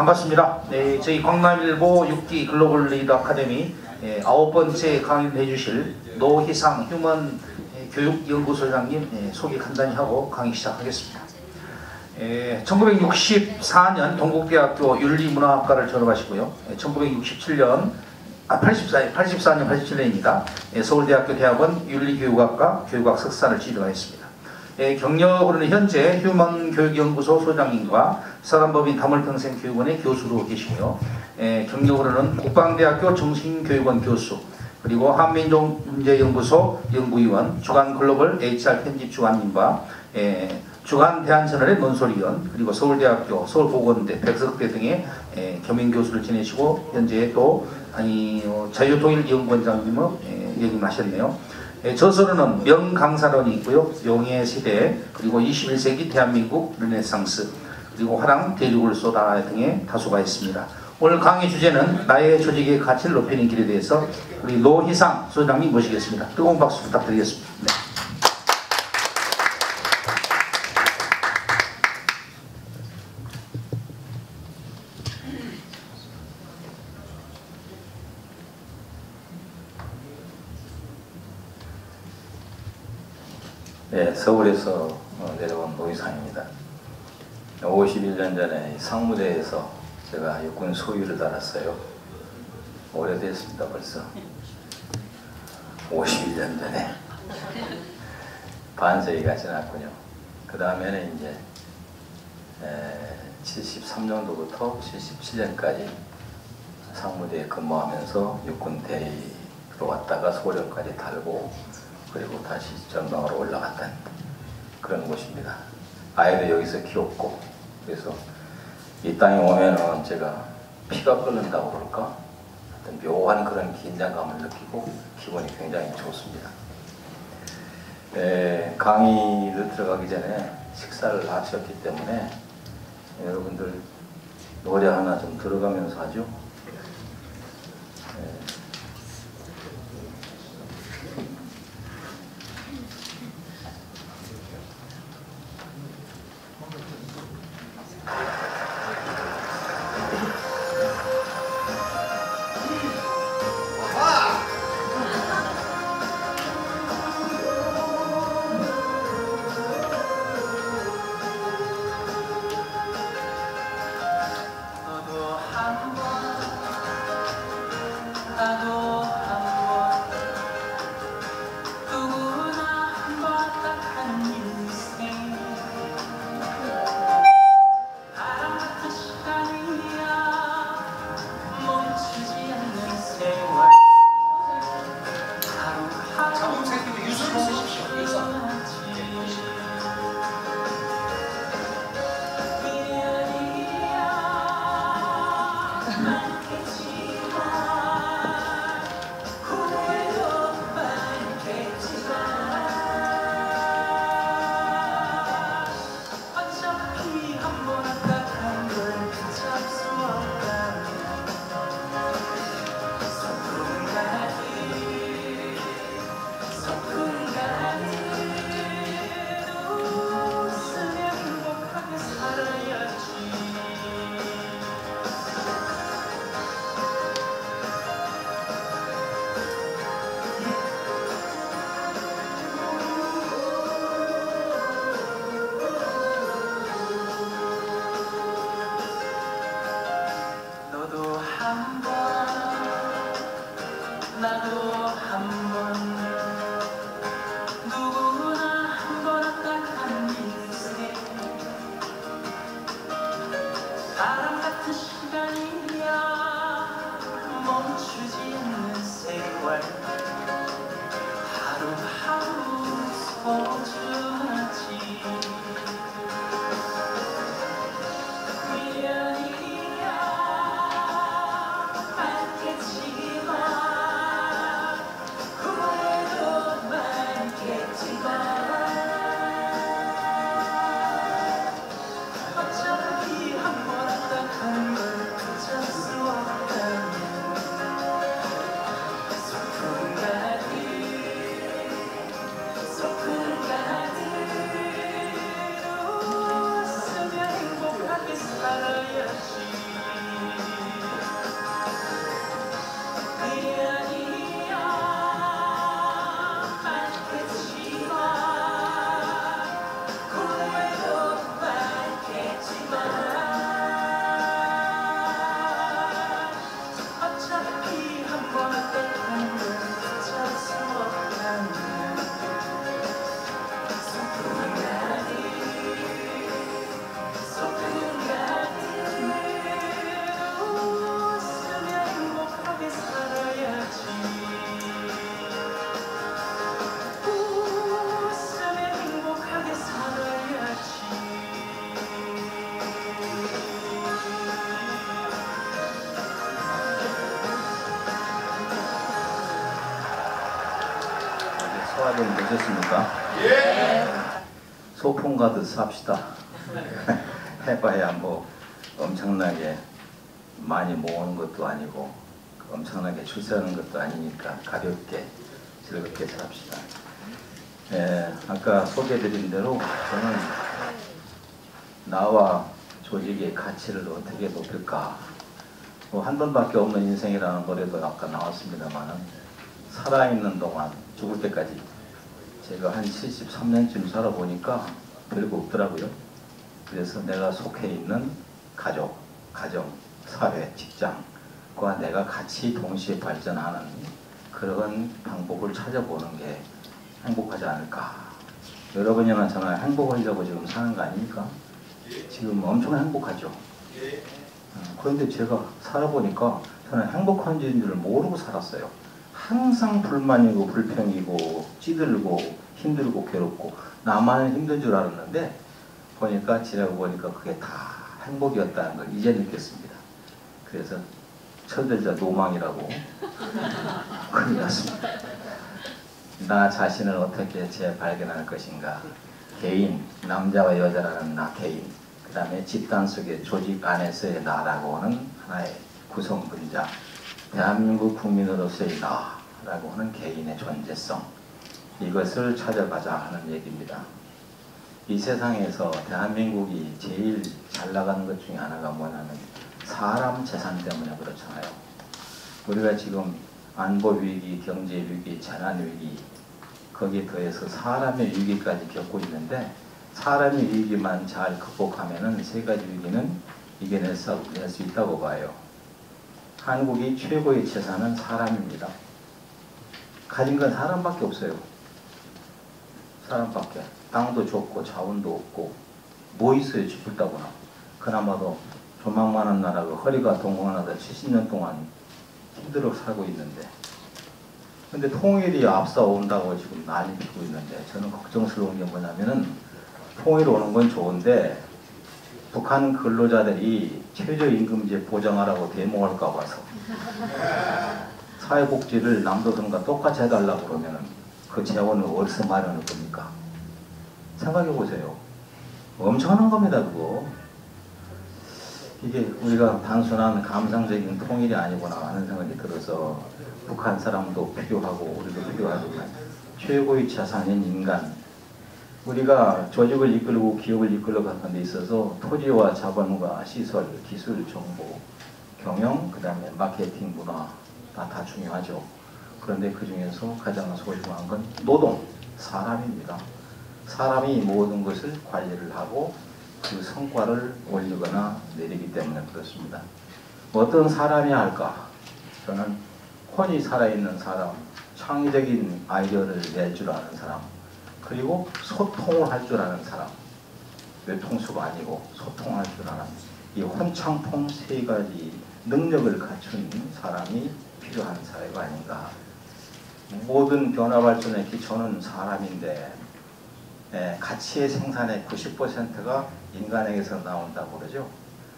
반갑습니다. 네, 저희 광남일보 6기 글로벌 리더 아카데미 9번째 강의를 해주실 노희상 휴먼 교육연구소장님 소개 간단히 하고 강의 시작하겠습니다. 1964년 동국대학교 윤리문화학과를 졸업하시고요. 1964년 87년입니다. 서울대학교 대학원 윤리교육학과 교육학 석사를 취득하였습니다. 경력으로는 현재 휴먼교육연구소 소장님과 사단법인 다물평생교육원의 교수로 계시고요. 경력으로는 국방대학교 정신교육원 교수, 그리고 한민족문제연구소 연구위원, 주간 글로벌 HR 편집주간님과 주간 대한채널의 논설위원, 그리고 서울대학교, 서울보건대, 백석대 등의 겸임교수를 지내시고 현재 또 자유통일연구원장님을 역임하셨네요. 저서로는 명강사론이 있고요. 용해시대, 그리고 21세기 대한민국 르네상스, 그리고 화랑 대륙을 쏟아 등의 다수가 있습니다. 오늘 강의 주제는 나의 조직의 가치를 높이는 길에 대해서 우리 노희상 소장님 모시겠습니다. 뜨거운 박수 부탁드리겠습니다. 네, 서울에서 내려온 노희상입니다. 51년 전에 상무대에서 제가 육군 소위를 달았어요. 오래됐습니다, 벌써. 51년 전에. 반세기가 지났군요. 그 다음에는 이제 73년도부터 77년까지 상무대에 근무하면서 육군 대위로 왔다가 소련까지 달고 그리고 다시 전방으로 올라갔던 그런 곳입니다. 아이도 여기서 키웠고, 그래서 이 땅에 오면은 제가 피가 끓는다고 그럴까? 어떤 묘한 그런 긴장감을 느끼고 기분이 굉장히 좋습니다. 강의를 들어가기 전에 식사를 하셨기 때문에 여러분들 노래 하나 좀 들어가면서 하죠. 소화좀 되셨습니까? 예. 소풍 가듯 삽시다. 해봐야 뭐 엄청나게 많이 모으는 것도 아니고 엄청나게 출세하는 것도 아니니까 가볍게 즐겁게 삽시다. 예, 아까 소개해드린 대로 저는 나와 조직의 가치를 어떻게 높일까, 뭐 한 번밖에 없는 인생이라는 노래도 아까 나왔습니다만 살아있는 동안 죽을 때까지 제가 한 73년쯤 살아보니까 별거 없더라고요. 그래서 내가 속해 있는 가족, 가정, 사회, 직장과 내가 같이 동시에 발전하는 그런 방법을 찾아보는 게 행복하지 않을까. 여러분이나 저나 행복하려고 지금 사는 거 아닙니까? 지금 엄청 행복하죠. 그런데 제가 살아보니까 저는 행복한 줄 모르고 살았어요. 항상 불만이고 불평이고 찌들고 힘들고 괴롭고 나만 힘든 줄 알았는데 보니까 지나고 보니까 그게 다 행복이었다는 걸 이제 느꼈습니다. 그래서 철들자 노망이라고 그리 났습니다. 나 자신을 어떻게 재발견할 것인가. 개인, 남자와 여자라는 나 개인, 그 다음에 집단 속의 조직 안에서의 나라고 하는 하나의 구성분자, 대한민국 국민으로서의 나라고 하는 개인의 존재성, 이것을 찾아가자 하는 얘기입니다. 이 세상에서 대한민국이 제일 잘 나가는 것 중에 하나가 뭐냐면 사람 재산 때문에 그렇잖아요. 우리가 지금 안보 위기, 경제 위기, 재난 위기, 거기에 더해서 사람의 위기까지 겪고 있는데 사람의 위기만 잘 극복하면은 세 가지 위기는 이겨낼 수 있다고 봐요. 한국이 최고의 재산은 사람입니다. 가진 건 사람밖에 없어요. 사람밖에. 땅도 좁고 자원도 없고 뭐 있어요 죽을다거나. 그나마도 조망만한 나라가 허리가 동공하다 70년 동안 힘들어 살고 있는데, 근데 통일이 앞서온다고 지금 난리 피고 있는데 저는 걱정스러운 게 뭐냐면은 통일 오는 건 좋은데 북한 근로자들이 최저임금제 보장하라고 데모할까 봐서 사회복지를 남조선과 똑같이 해달라고 그러면은 그 재원을 어디서 마련할 겁니까? 생각해 보세요. 엄청난 겁니다 그거. 이게 우리가 단순한 감상적인 통일이 아니구나 하는 생각이 들어서 북한 사람도 필요하고 우리도 필요하지만 최고의 자산인 인간, 우리가 조직을 이끌고 기업을 이끌어 가는 데 있어서 토지와 자본과 시설, 기술, 정보, 경영, 그 다음에 마케팅, 문화 다 중요하죠. 그런데 그 중에서 가장 소중한 건 노동, 사람입니다. 사람이 모든 것을 관리를 하고 그 성과를 올리거나 내리기 때문에 그렇습니다. 어떤 사람이 할까? 저는 혼이 살아있는 사람, 창의적인 아이디어를 낼 줄 아는 사람, 그리고 소통을 할 줄 아는 사람, 외통수가 아니고 소통할 줄 아는 이 혼창통 세 가지 능력을 갖춘 사람이 필요한 사회가 아닌가. 모든 변화 발전의 기초는 사람인데 가치의 생산의 90%가 인간에게서 나온다고 그러죠.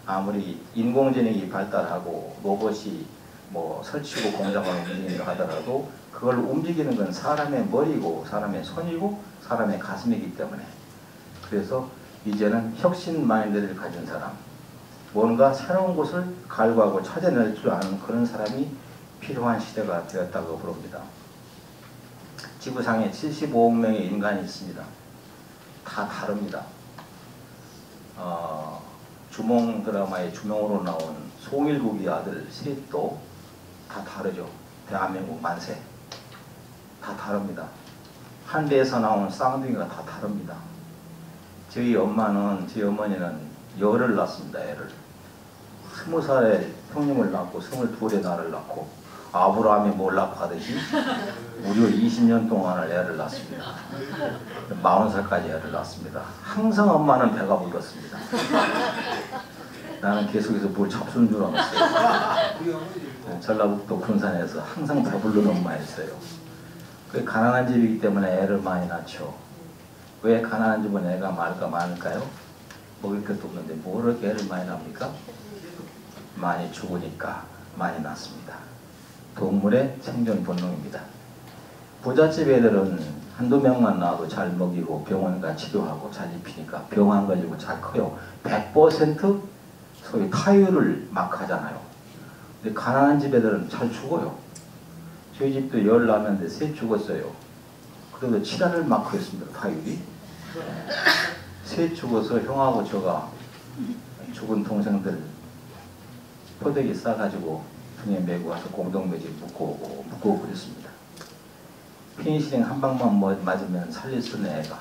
아무리 인공지능이 발달하고 로봇이 뭐 설치고 공장을 움직인다 하더라도 그걸 움직이는 건 사람의 머리고 사람의 손이고 사람의 가슴이기 때문에, 그래서 이제는 혁신 마인드를 가진 사람, 뭔가 새로운 곳을 갈구하고 찾아낼 줄 아는 그런 사람이 필요한 시대가 되었다고 부릅니다. 지구상에 75억 명의 인간이 있습니다. 다 다릅니다. 주몽 드라마의 주몽으로 나온 송일국이 아들 셋도 다 다르죠. 대한민국 만세. 다 다릅니다. 한대에서 나온 쌍둥이가 다 다릅니다. 저희 어머니는 열을 낳습니다. 애를 20살에 형님을 낳고 22에 나를 낳고 아브라함이 뭘 낳고 하듯이 무려 20년 동안을 애를 낳습니다. 40살까지 애를 낳습니다. 항상 엄마는 배가 불렀습니다. 나는 계속해서 뭘 잡수는 줄 알았어요. 전라북도 군산에서 항상 배부른 엄마였어요. 그 가난한 집이기 때문에 애를 많이 낳죠. 왜 가난한 집은 애가 많을까요? 먹을 것도 없는데 뭐 그렇게 애를 많이 낳습니까? 많이 죽으니까 많이 낳습니다. 동물의 생존 본능입니다. 부잣집 애들은 한두 명만 나와도 잘 먹이고 병원 가 치료하고 잘 입히니까 병 안 걸리고 잘 커요. 100% 소위 타율을 막 하잖아요. 근데 가난한 집 애들은 잘 죽어요. 저희 집도 열 나는데 셋 죽었어요. 그래도 7알을 막 했습니다. 타율이. 셋 죽어서 형하고 저가 죽은 동생들 포대기 싸가지고 등에 메고 와서 공동묘지 묻고 그랬습니다. 페니실린 한 방만 맞으면 살릴 수 있는 애가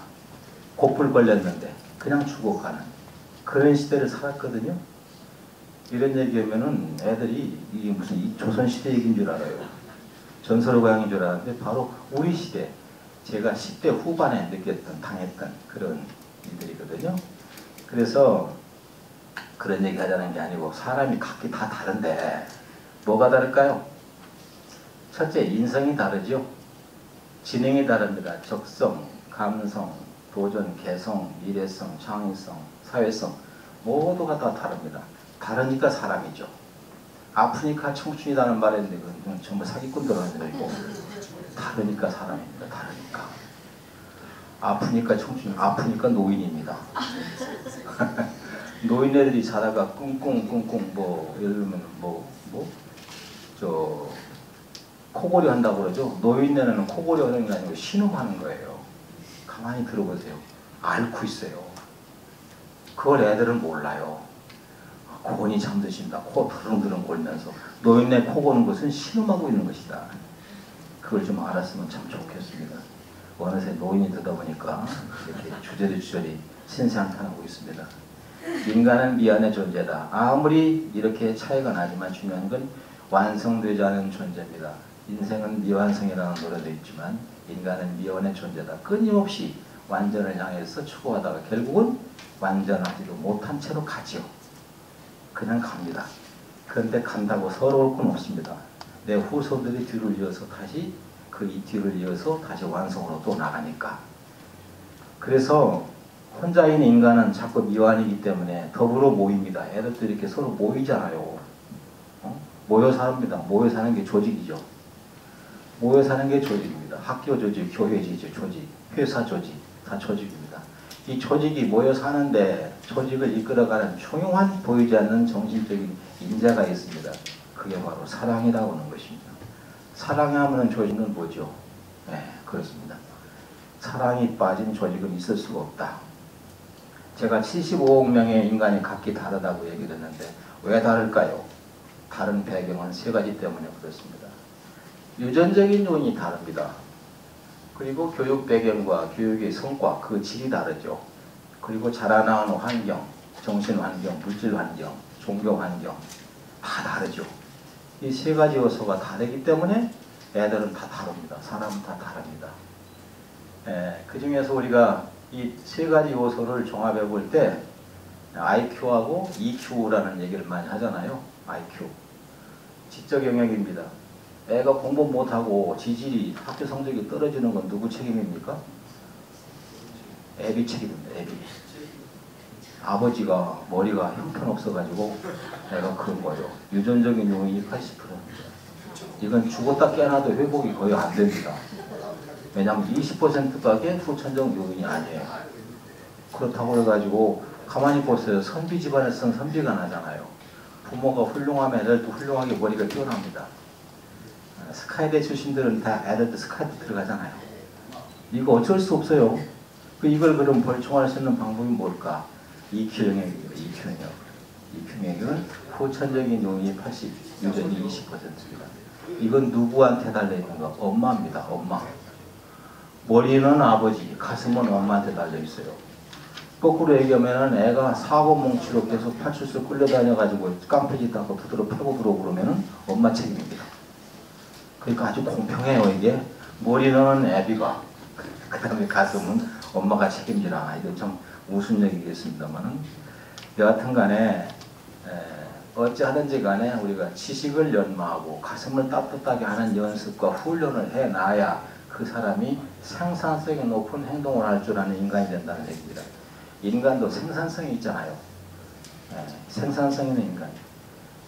고풀 걸렸는데 그냥 죽어가는 그런 시대를 살았거든요. 이런 얘기하면은 애들이 이게 무슨 이 조선시대 얘기인 줄 알아요. 전설고향인 줄 알았는데 바로 우리 시대, 제가 10대 후반에 느꼈던, 당했던 그런 일들이거든요. 그래서 그런 얘기 하자는 게 아니고 사람이 각기 다 다른데 뭐가 다를까요? 첫째, 인성이 다르죠. 지능이 다릅니다. 적성, 감성, 도전, 개성, 미래성, 창의성, 사회성 모두가 다 다릅니다. 다르니까 사람이죠. 아프니까 청춘이라는 말인데 그건 전부 사기꾼들 하는 거고 다르니까 사람입니다. 다르니까. 아프니까 청춘, 아프니까 노인입니다. 노인네들이 자다가 꿍꿍꿍꿍 뭐 예를 들면 저 코골이 한다고 그러죠. 노인네는 코골이 하는 게 아니고 신음하는 거예요. 가만히 들어보세요. 앓고 있어요. 그걸 애들은 몰라요. 고온이 잠드신다. 코 드릉드릉 골면서 노인네 코 고는 것은 신음하고 있는 것이다. 그걸 좀 알았으면 참 좋겠습니다. 어느새 노인이 되다 보니까 이렇게 주저리 신상탄하고 있습니다. 인간은 미완의 존재다. 아무리 이렇게 차이가 나지만 중요한 건 완성되지 않은 존재입니다. 인생은 미완성이라는 노래도 있지만 인간은 미완의 존재다. 끊임없이 완전을 향해서 추구하다가 결국은 완전하지도 못한 채로 가지요. 그냥 갑니다. 그런데 간다고 서러울 건 없습니다. 내 후손들이 뒤를 이어서 다시 그 이 뒤를 이어서 다시 완성으로 또 나가니까. 그래서 혼자인 인간은 자꾸 미완이기 때문에 더불어 모입니다. 애들도 이렇게 서로 모이잖아요. 모여 삽니다. 모여 사는 게 조직이죠. 모여 사는 게 조직입니다. 학교 조직, 교회 조직, 회사 조직, 다 조직입니다. 이 조직이 모여 사는데 조직을 이끌어가는 흉흉한 보이지 않는 정신적인 인자가 있습니다. 그게 바로 사랑이라고 하는 것입니다. 사랑이 하면 조직은 뭐죠? 네, 그렇습니다. 사랑이 빠진 조직은 있을 수가 없다. 제가 75억 명의 인간이 각기 다르다고 얘기를 했는데 왜 다를까요? 다른 배경은 세 가지 때문에 그렇습니다. 유전적인 요인이 다릅니다. 그리고 교육 배경과 교육의 성과, 그 질이 다르죠. 그리고 자라나는 환경, 정신 환경, 물질 환경, 종교 환경 다 다르죠. 이 세 가지 요소가 다르기 때문에 애들은 다 다릅니다. 사람은 다 다릅니다. 그 중에서 우리가 이 세 가지 요소를 종합해 볼 때 IQ하고 EQ라는 얘기를 많이 하잖아요. IQ. 지적 영역입니다. 애가 공부 못하고 지질이 학교 성적이 떨어지는 건 누구 책임입니까? 애비 책임입니다. 애비. 아버지가 머리가 형편없어가지고 애가 그런 거죠. 유전적인 요인이 80%입니다. 이건 죽었다 깨어나도 회복이 거의 안 됩니다. 왜냐하면 20%밖에 후천적 요인이 아니에요. 그렇다고 해가지고 가만히 보세요. 선비 집안에서는 선비가 나잖아요. 부모가 훌륭하면 애들도 훌륭하게 머리가 뛰어납니다. 스카이대 출신들은 다 애들도 스카이대 들어가잖아요. 이거 어쩔 수 없어요. 이걸 그럼 벌충할 수 있는 방법이 뭘까? EQ 영역입니다. EQ 영역. EQ 영역은 후천적인 요인이 80, 유전이 20%입니다. 이건 누구한테 달려있는가? 엄마입니다. 엄마. 머리는 아버지, 가슴은 엄마한테 달려있어요. 거꾸로 얘기하면 애가 사고뭉치로 계속 파출소 끌려다녀가지고 깡패짓 하고 두드러 패고 들어오고 그러면 엄마 책임입니다. 그러니까 아주 공평해요. 이게 머리는 애비가, 그 다음에 가슴은 엄마가 책임지라. 이거 좀 무슨 얘기겠습니다만은 여하튼 간에 어찌하든지 간에 우리가 지식을 연마하고 가슴을 따뜻하게 하는 연습과 훈련을 해놔야 그 사람이 생산성이 높은 행동을 할 줄 아는 인간이 된다는 얘기입니다. 인간도 생산성이 있잖아요. 생산성 있는 인간.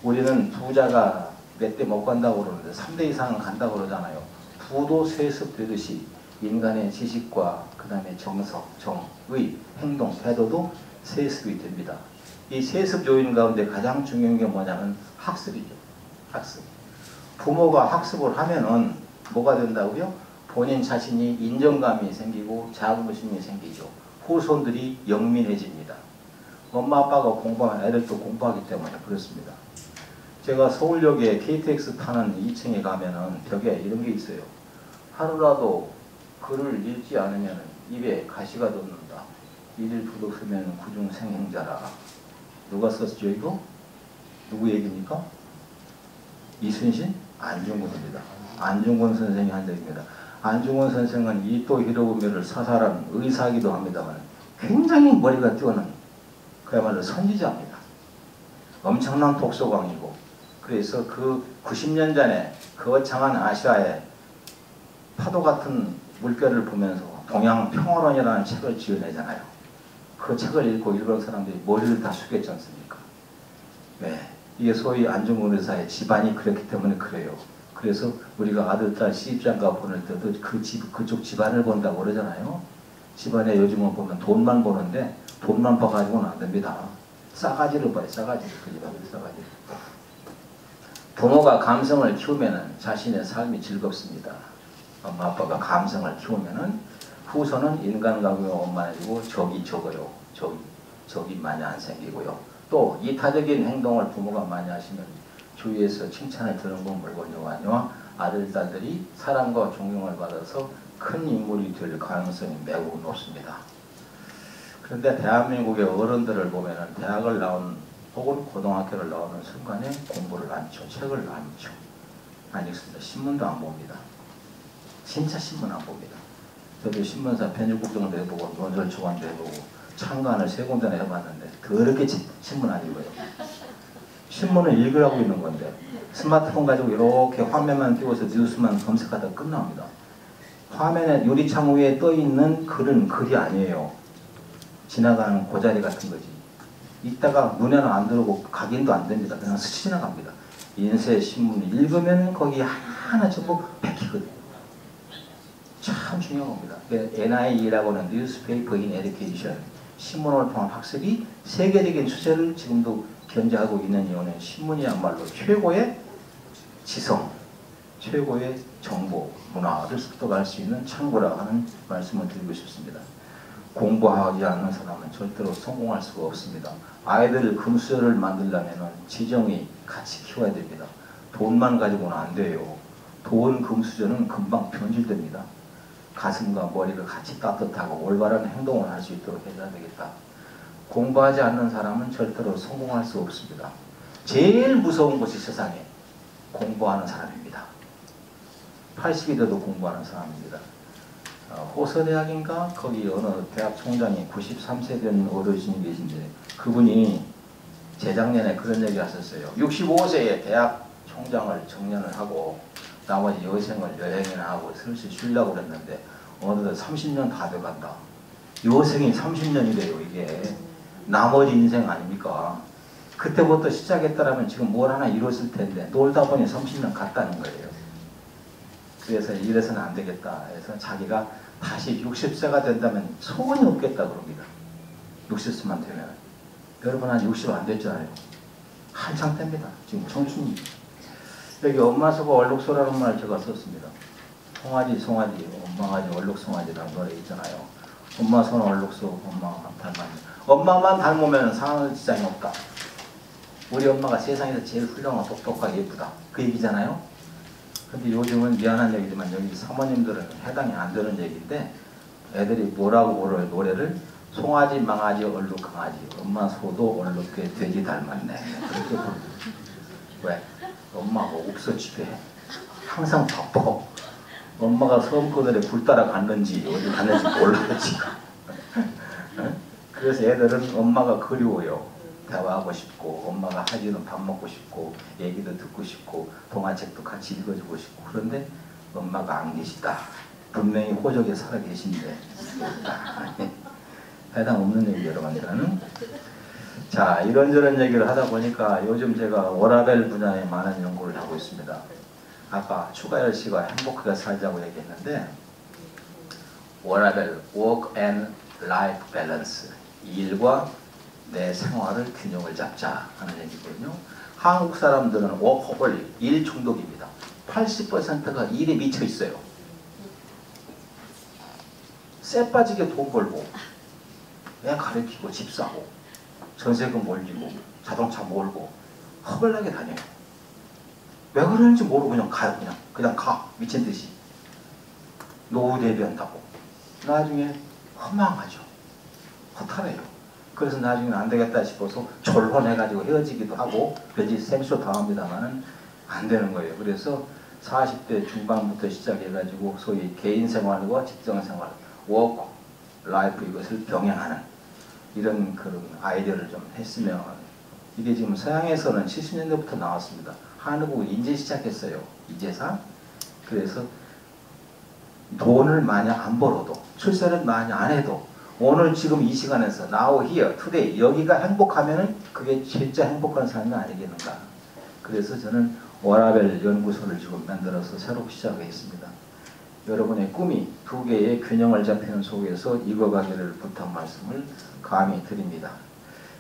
우리는 부자가 몇 대 못 간다고 그러는데 3대 이상은 간다고 그러잖아요. 부도 세습되듯이 인간의 지식과 그 다음에 정서, 정의, 행동, 태도도 세습이 됩니다. 이 세습 요인 가운데 가장 중요한 게 뭐냐면 학습이죠. 학습. 부모가 학습을 하면은 뭐가 된다고요? 본인 자신이 인정감이 생기고 자부심이 생기죠. 후손들이 영민해집니다. 엄마 아빠가 공부하면 애들도 공부하기 때문에 그렇습니다. 제가 서울역에 KTX 타는 2층에 가면은 벽에 이런 게 있어요. 하루라도 글을 읽지 않으면 입에 가시가 돋는다. 이를 부득 쓰면 구중생행자라. 누가 썼죠 이거? 누구 얘기입니까? 이순신? 안중근입니다. 안중근 선생이 한 얘기입니다. 안중근 선생은 이토 히로부미를 사살한 의사이기도 합니다만 굉장히 머리가 뛰어난 그야말로 선지자입니다. 엄청난 독서광이고 그래서 그 90년 전에 거창한 아시아의 파도 같은 물결을 보면서 동양 평화론이라는 책을 지어내잖아요. 그 책을 읽고 일본 사람들이 머리를 다 숙였지 않습니까? 네. 이게 소위 안중근 의사의 집안이 그렇기 때문에 그래요. 그래서 우리가 아들, 딸 시집장가 보낼 때도 그쪽 집안을 본다고 그러잖아요. 집안에 요즘은 보면 돈만 보는데 돈만 봐가지고는 안 됩니다. 싸가지를 봐요. 싸가지를. 그 집안의 싸가지를. 부모가 감성을 키우면 자신의 삶이 즐겁습니다. 엄마 아빠가 감성을 키우면 후손은 인간관계가 원만해지고 적이 적어요. 적이 많이 안 생기고요. 또 이타적인 행동을 부모가 많이 하시면 주위에서 칭찬을 들은 건 물건이와니와 아들, 딸들이 사랑과 존경을 받아서 큰 인물이 될 가능성이 매우 높습니다. 그런데 대한민국의 어른들을 보면 대학을 나온 혹은 고등학교를 나오는 순간에 공부를 안 쳐, 책을 안 쳐. 안 읽습니다. 신문도 안 봅니다. 진짜 신문 안 봅니다. 저도 신문사 편집국장도 해보고 논설초관도 해보고 창간을 3군데나 해봤는데 더럽게 신문 안 읽어요. 신문을 읽으라고 있는 건데 스마트폰 가지고 이렇게 화면만 띄워서 뉴스만 검색하다 끝납니다. 화면에 유리창 위에 떠있는 글은 글이 아니에요. 지나가는 고자리 같은 거지. 이따가 눈에는 안 들어오고 각인도 안 됩니다. 그냥 스치 지나갑니다. 인쇄 신문 읽으면 거기 하나 전부 베끼거든요. 참 중요한 겁니다. NIE라고 하는 Newspaper in Education, 신문을 통한 학습이 세계적인 추세를 지금도 견제하고 있는 이유는 신문이야말로 최고의 지성, 최고의 정보, 문화를 습득할 수 있는 창구라 하는 말씀을 드리고 싶습니다. 공부하지 않는 사람은 절대로 성공할 수가 없습니다. 아이들 금수저를 만들려면 지정이 같이 키워야 됩니다. 돈만 가지고는 안 돼요. 돈 금수저는 금방 변질됩니다. 가슴과 머리가 같이 따뜻하고 올바른 행동을 할 수 있도록 해야 되겠다. 공부하지 않는 사람은 절대로 성공할 수 없습니다. 제일 무서운 것이 세상에 공부하는 사람입니다. 80이 돼도 공부하는 사람입니다. 호서대학인가 거기 어느 대학 총장이 93세 된 어르신이 계신데 그분이 재작년에 그런 얘기 하셨어요. 65세에 대학 총장을 정년을 하고 나머지 여생을 여행이나 하고 슬슬 쉬려고 그랬는데 어느덧 30년 다 돼간다. 여생이 30년이래요. 이게 나머지 인생 아닙니까? 그때부터 시작했더라면 지금 뭘 하나 이뤘을 텐데 놀다 보니 30년 갔다는 거예요. 그래서 이래서는 안 되겠다 해서 자기가 다시 60세가 된다면 소원이 없겠다 그럽니다. 60세만 되면. 여러분 한 60 안 됐잖아요. 한창 때입니다. 지금 청춘이. 여기 엄마소가 얼룩소라는 말 제가 썼습니다. 송아지 송아지 엄마가지 얼룩송아지라는 노래 있잖아요. 엄마소는 얼룩소 엄마만 닮았네. 엄마만 닮으면 상황을 지장이 없다. 우리 엄마가 세상에서 제일 훌륭하고 똑똑하고 예쁘다. 그 얘기잖아요. 근데 요즘은 미안한 얘기지만 여기 사모님들은 해당이 안 되는 얘기인데 애들이 뭐라고 부르는 노래를 송아지 망아지 얼룩 강아지 엄마 소도 얼룩게 돼지 닮았네. 그렇게 부릅니다. 왜? 엄마가 옥서집에 항상 바빠. 엄마가 섬그늘에 불 따라 갔는지 어디 갔는지 몰라요 지금. 그래서 애들은 엄마가 그리워요. 대화하고 싶고 엄마가 하기는 밥 먹고 싶고 얘기도 듣고 싶고 동화책도 같이 읽어주고 싶고 그런데 엄마가 안 계시다. 분명히 호적에 살아 계신데 해당 없는 얘기 여러분들은. 자 이런저런 얘기를 하다 보니까 요즘 제가 워라벨 분야에 많은 연구를 하고 있습니다. 아까 추가열 씨가 행복하게 살자고 얘기했는데 워라밸, work and life balance, 일과 내 생활을 균형을 잡자 하는 얘기거든요. 한국 사람들은 워커홀릭, 일 중독입니다. 80%가 일에 미쳐 있어요. 쎄 빠지게 돈 벌고 애 가르치고 집 사고 전세금 몰리고 자동차 몰고 허벌나게 다녀요. 왜 그러는지 모르고 그냥 가요. 그냥 가. 미친 듯이. 노후 대비한다고. 나중에 허망하죠. 허탈해요. 그래서 나중에는 안 되겠다 싶어서 졸혼해가지고 헤어지기도 하고 별짓 생쇼 당합니다만은 안 되는 거예요. 그래서 40대 중반부터 시작해가지고 소위 개인 생활과 직장 생활, 워크, 라이프 이것을 병행하는 이런 그런 아이디어를 좀 했으면, 이게 지금 서양에서는 70년대부터 나왔습니다. 한국은 이제 시작했어요. 이제서. 그래서 돈을 많이 안 벌어도, 출세를 많이 안 해도 오늘 지금 이 시간에서 now here today 여기가 행복하면은 그게 진짜 행복한 삶이 아니겠는가. 그래서 저는 워라밸 연구소를 지금 만들어서 새로 시작했습니다. 여러분의 꿈이 두 개의 균형을 잡히는 속에서 익어가기를 부탁 말씀을 감히 드립니다.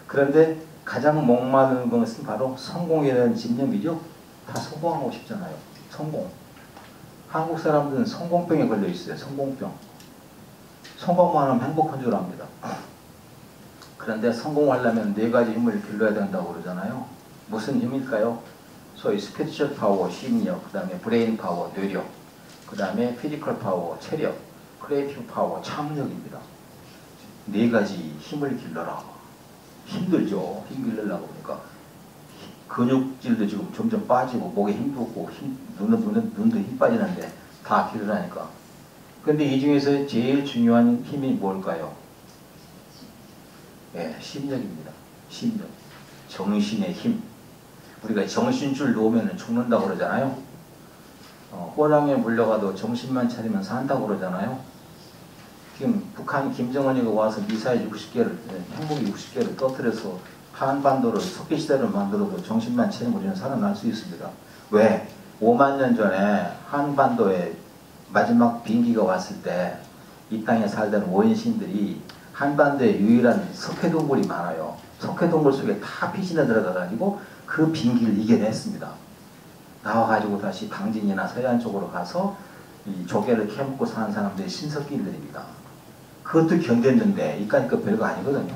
그런데 가장 목마른 것은 바로 성공에 대한 집념이죠. 다 성공하고 싶잖아요. 성공. 한국 사람들은 성공병에 걸려 있어요. 성공병. 성공만 하면 행복한 줄 압니다. 그런데 성공하려면 네 가지 힘을 길러야 된다고 그러잖아요. 무슨 힘일까요? 소위 스피리추얼 파워, 심리력, 그 다음에 브레인 파워, 뇌력, 그 다음에 피지컬 파워, 체력, 크리에이티브 파워, 참력입니다. 네 가지 힘을 길러라. 힘들죠. 힘 길러려고 보니까 근육질도 지금 점점 빠지고 목에 힘도 없고 눈도 힘 빠지는데 다 길러라니까. 근데 이 중에서 제일 중요한 힘이 뭘까요? 예, 심력입니다. 심력. 정신의 힘. 우리가 정신줄 놓으면 죽는다고 그러잖아요. 호랑이에 물려가도 정신만 차리면 산다고 그러잖아요. 지금 북한 김정은이가 와서 미사일 60개를, 핵무기 60개를 터뜨려서 한반도를 석기시대를 만들어도 정신만 차리면 우리는 살아날 수 있습니다. 왜? 5만 년 전에 한반도에 마지막 비행기가 왔을 때 이 땅에 살던 원시인들이 한반도에 유일한 석회동굴이 많아요. 석회동굴 속에 다 피신해 들어가가지고 그 비행기를 이겨냈습니다. 나와가지고 다시 당진이나 서해안 쪽으로 가서 이 조개를 캐먹고 사는 사람들이 신석기인들입니다. 그것도 견뎠는데 이까짓 거 별거 아니거든요.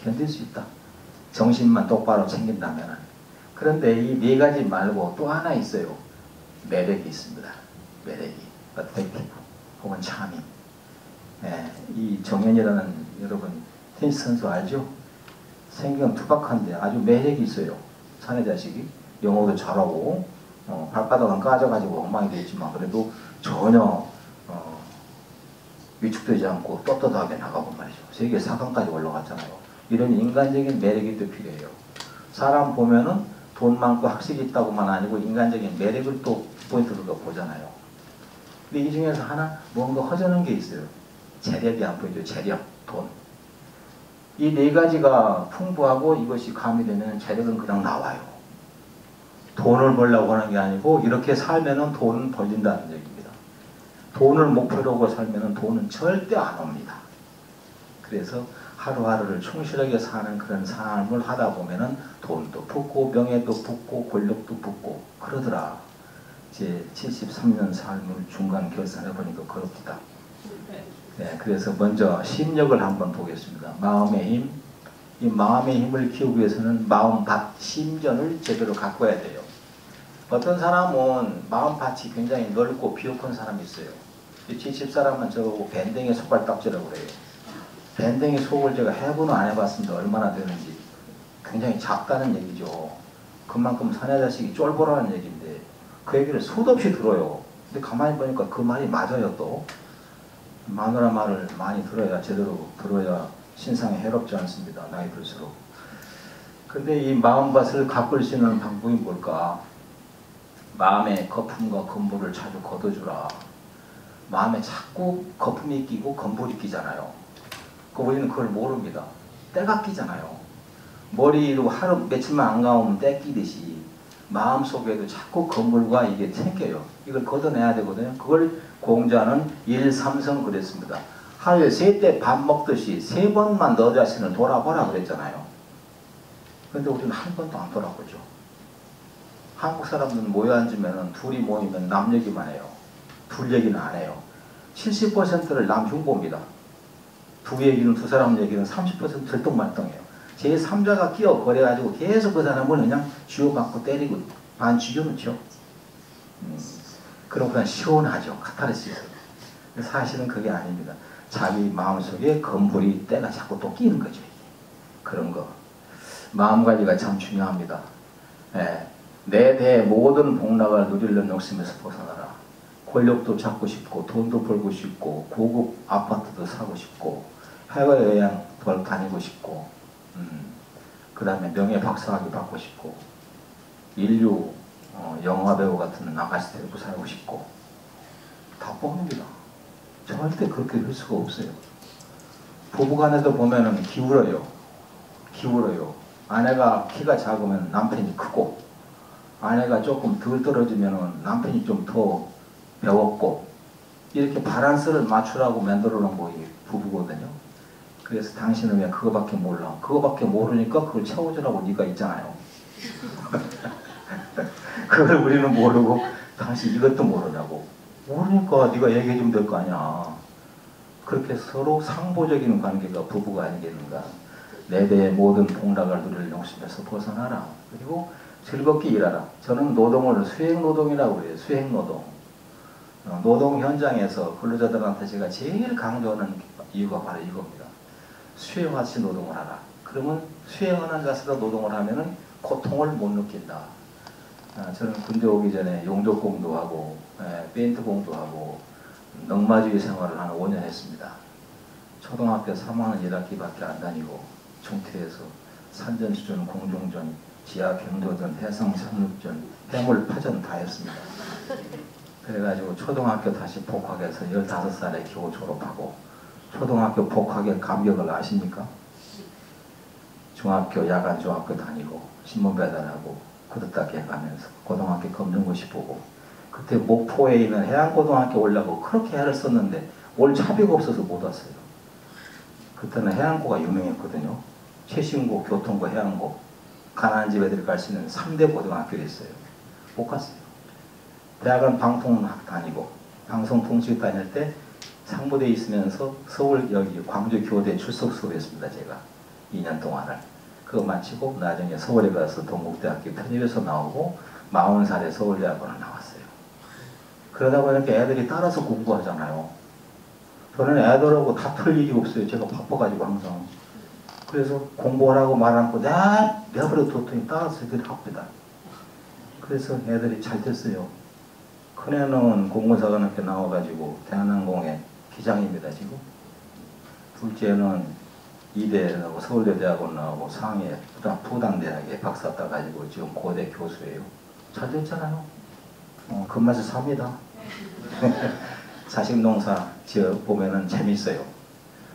견딜 수 있다. 정신만 똑바로 챙긴다면. 그런데 이 네 가지 말고 또 하나 있어요. 매력이 있습니다. 매력이. 어택티브 혹은 차밍. 예, 이 정현이라는 여러분 테니스 선수 알죠? 생긴 투박한데 아주 매력이 있어요. 사내 자식이. 영어도 잘하고 발바닥은 까져가지고 엉망이 되어 있지만 그래도 전혀 위축되지 않고 떳떳하게 나가고 말이죠. 세계 4강까지 올라갔잖아요. 이런 인간적인 매력이 또 필요해요. 사람 보면은 돈 많고 학식이 있다고만 아니고 인간적인 매력을 또 포인트로 보잖아요. 근데 이 중에서 하나 뭔가 허전한 게 있어요. 재력이 안 보이죠. 재력, 돈. 이 네 가지가 풍부하고 이것이 가미되면 재력은 그냥 나와요. 돈을 벌려고 하는 게 아니고 이렇게 살면은 돈은 벌린다는 얘기입니다. 돈을 목표로 하고 살면은 돈은 절대 안 옵니다. 그래서 하루하루를 충실하게 사는 그런 삶을 하다 보면은 돈도 붙고 명예도 붙고 권력도 붙고 그러더라. 제 73년 삶을 중간 결산해 보니까 그렇다. 네, 그래서 먼저 심력을 한번 보겠습니다. 마음의 힘. 이 마음의 힘을 키우기 위해서는 마음밭, 심전을 제대로 가꿔야 돼요. 어떤 사람은 마음밭이 굉장히 넓고 비옥한 사람이 있어요. 이 70사람은 저보고 밴댕이 속발딱지라고 그래요. 밴댕이 속을 제가 해보는 안 해봤습니다. 얼마나 되는지. 굉장히 작다는 얘기죠. 그만큼 사내 자식이 쫄보라는 얘기인데 그 얘기를 수도 없이 들어요. 근데 가만히 보니까 그 말이 맞아요 또. 마누라 말을 많이 들어야 제대로 들어야 신상에 해롭지 않습니다. 나이 들수록. 근데 이 마음밭을 가꿀 수 있는 방법이 뭘까? 마음의 거품과 건물을 자주 걷어주라. 마음에 자꾸 거품이 끼고 건물이 끼잖아요. 우리는 그걸 모릅니다. 때가 끼잖아요. 머리로 하루 며칠만 안 감으면 때 끼듯이 마음속에도 자꾸 건물과 이게 생겨요. 이걸 걷어내야 되거든요. 그걸 공자는 1삼성 그랬습니다. 하루에 3때 밥 먹듯이 3번만 너 자신을 돌아보라 그랬잖아요. 근데 우리는 한 번도 안 돌아보죠. 한국 사람들은 모여 앉으면 둘이 모이면 남 얘기만 해요. 둘 얘기는 안 해요. 70%를 남 흉보입니다. 두 얘기는, 두 사람 얘기는 30% 들똥말똥해요. 제3자가 끼어 거려가지고 계속 그 사람을 그냥 쥐어받고 때리고 반 죽여놓죠. 그럼 그냥 시원하죠. 카타르시스. 사실은 그게 아닙니다. 자기 마음속에 검불이 때가 자꾸 또 끼는 거죠. 그런 거. 마음관리가 참 중요합니다. 예. 내 대 모든 복락을 누리려는 욕심에서 벗어나라. 권력도 잡고 싶고 돈도 벌고 싶고 고급 아파트도 사고 싶고 해외여행 다니고 싶고 그 다음에 명예 박사학위 받고 싶고 인류 영화배우 같은 아가씨 데리고 살고 싶고 다 뻥입니다. 절대 그렇게 될 수가 없어요. 부부간에도 보면은 기울어요. 아내가 키가 작으면 남편이 크고 아내가 조금 덜 떨어지면 남편이 좀 더 배웠고 이렇게 바란스를 맞추라고 만들어 놓은 게 부부거든요. 그래서 당신은 왜 그거밖에 몰라? 그거밖에 모르니까 그걸 채워주라고 네가 있잖아요. 그걸 우리는 모르고 당신 이것도 모르냐고. 모르니까 네가 얘기해 주면 될 거 아니야. 그렇게 서로 상보적인 관계가 부부가 아니겠는가. 내 대의 모든 복락을 누릴 욕심에서 벗어나라. 그리고 즐겁게 일하라. 저는 노동을 수행노동이라고 그래요. 수행노동. 노동 현장에서 근로자들한테 제가 제일 강조하는 이유가 바로 이겁니다. 수행같이 노동을 하라. 그러면 수행하는 자세로 노동을 하면은 고통을 못 느낀다. 저는 군대 오기 전에 용접공도 하고 페인트공도 하고 넉마주의 생활을 한 5년 했습니다. 초등학교 3학년 1학기밖에 안 다니고 중퇴해서 산전수전, 공중전, 지하 경도전, 해상 상륙전, 해물 파전 다 했습니다. 그래가지고 초등학교 다시 복학해서 15살에 겨우 졸업하고 초등학교 복학의 감격을 아십니까? 중학교 야간 중학교 다니고 신문 배달하고 그릇 닦기 해가면서 고등학교 검정고시 보고 그때 목포에 있는 해안고등학교 오려고 그렇게 애를 썼는데 올 차비가 없어서 못 왔어요. 그때는 해안고가 유명했거든요. 최신고, 교통고, 해안고 가난한 집 애들이 갈 수 있는 3대 고등학교였어요. 못 갔어요. 대학은 방통학 다니고 방송통신 다닐 때 상무대에 있으면서 서울 여기 광주 교대 출석 수업했습니다. 제가 2년 동안을. 그거 마치고 나중에 서울에 가서 동국대학교 편입해서 나오고 40살에 서울대학원을 나왔어요. 그러다 보니까 애들이 따라서 공부하잖아요. 저는 애들하고 다툴 일이 없어요. 제가 바빠가지고 항상. 그래서 공부하라고 말 않고 내버려 뒀더니 따라서 애들이 합니다. 그래서 애들이 잘 됐어요. 큰애는 공군사관학교 나와가지고 대한항공의 기장입니다. 지금. 둘째는 이대하고 서울대 대학원 나오고 상해 부당대학에 박사 따가지고 지금 고대 교수예요. 잘 됐잖아요. 금맛에 삽니다. 자식농사 지어 보면은 재밌어요.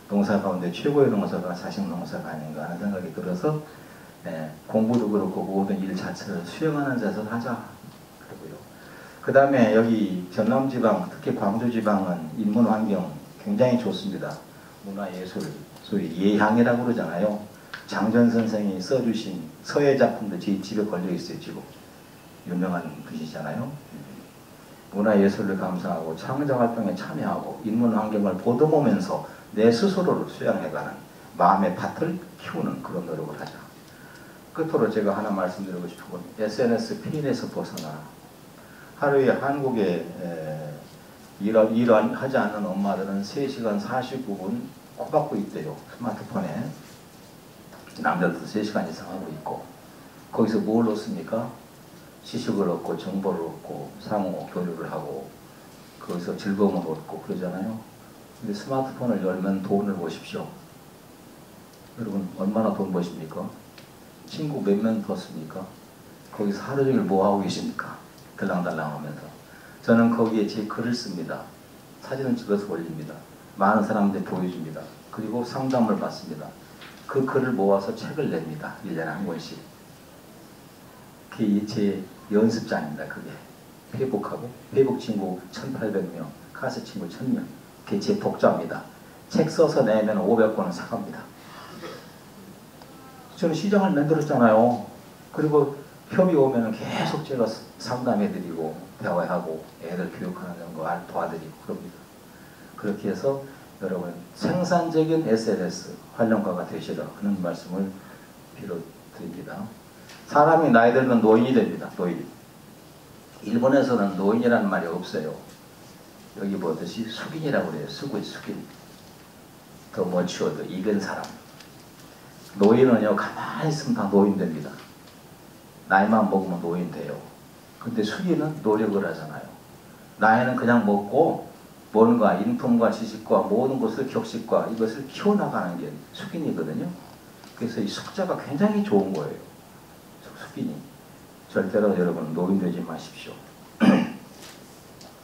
농사 가운데 최고의 농사가 자식농사가 아닌가 하는 생각이 들어서 공부도 그렇고 모든 일 자체를 수행하는 자세로 하자. 그러고요. 그 다음에 여기 전남지방, 특히 광주지방은 인문환경 굉장히 좋습니다. 문화예술, 소위 예향이라고 그러잖아요. 장전 선생이 써주신 서예 작품도 제 집에 걸려있어요. 지금 유명한 분이잖아요. 문화예술을 감상하고 창작활동에 참여하고 인문환경을 보듬으면서 내 스스로를 수양해가는 마음의 밭을 키우는 그런 노력을 하자. 끝으로 제가 하나 말씀드리고 싶은 건 SNS 피인에서 벗어나 하루에 한국에 일을 하지 않는 엄마들은 3시간 49분 코박고 있대요. 스마트폰에. 남자들도 3시간 이상 하고 있고 거기서 뭘 얻습니까? 지식을 얻고 정보를 얻고 상호 교류를 하고 거기서 즐거움을 얻고 그러잖아요. 근데 스마트폰을 열면 돈을 보십시오. 여러분 얼마나 돈 버십니까? 친구 몇 명 뒀습니까? 거기서 하루 종일 뭐 하고 계십니까? 들랑달랑 하면서. 저는 거기에 제 글을 씁니다. 사진은 찍어서 올립니다. 많은 사람들이 보여줍니다. 그리고 상담을 받습니다. 그 글을 모아서 책을 냅니다. 1년에 한 권씩. 그게 제 연습장입니다. 그게. 페이북하고 페이북 친구 1800명 클래스 친구 1000명. 그게 제 독자입니다. 책 써서 내면 500권은 사갑니다. 저는 시장을 만들었잖아요. 그리고 협의 오면 계속 제가 상담해드리고 대화하고 애들 교육하는 거 도와드리고 그럽니다. 그렇게 해서 여러분 생산적인 SNS 활용가가 되시라 하는 말씀을 빌어드립니다. 사람이 나이 들면 노인이 됩니다. 노인. 일본에서는 노인이라는 말이 없어요. 여기 보듯이 숙인이라고 그래요. 숙인. 더 머치워드 익은 사람. 노인은요 가만히 있으면 다 노인 됩니다. 나이만 먹으면 노인 돼요. 근데 숙인은 노력을 하잖아요. 나이는 그냥 먹고 뭔가 인품과 지식과 모든 것을 격식과 이것을 키워나가는 게 숙인이거든요. 그래서 이 숙자가 굉장히 좋은 거예요. 숙인이. 절대로 여러분 노인 되지 마십시오.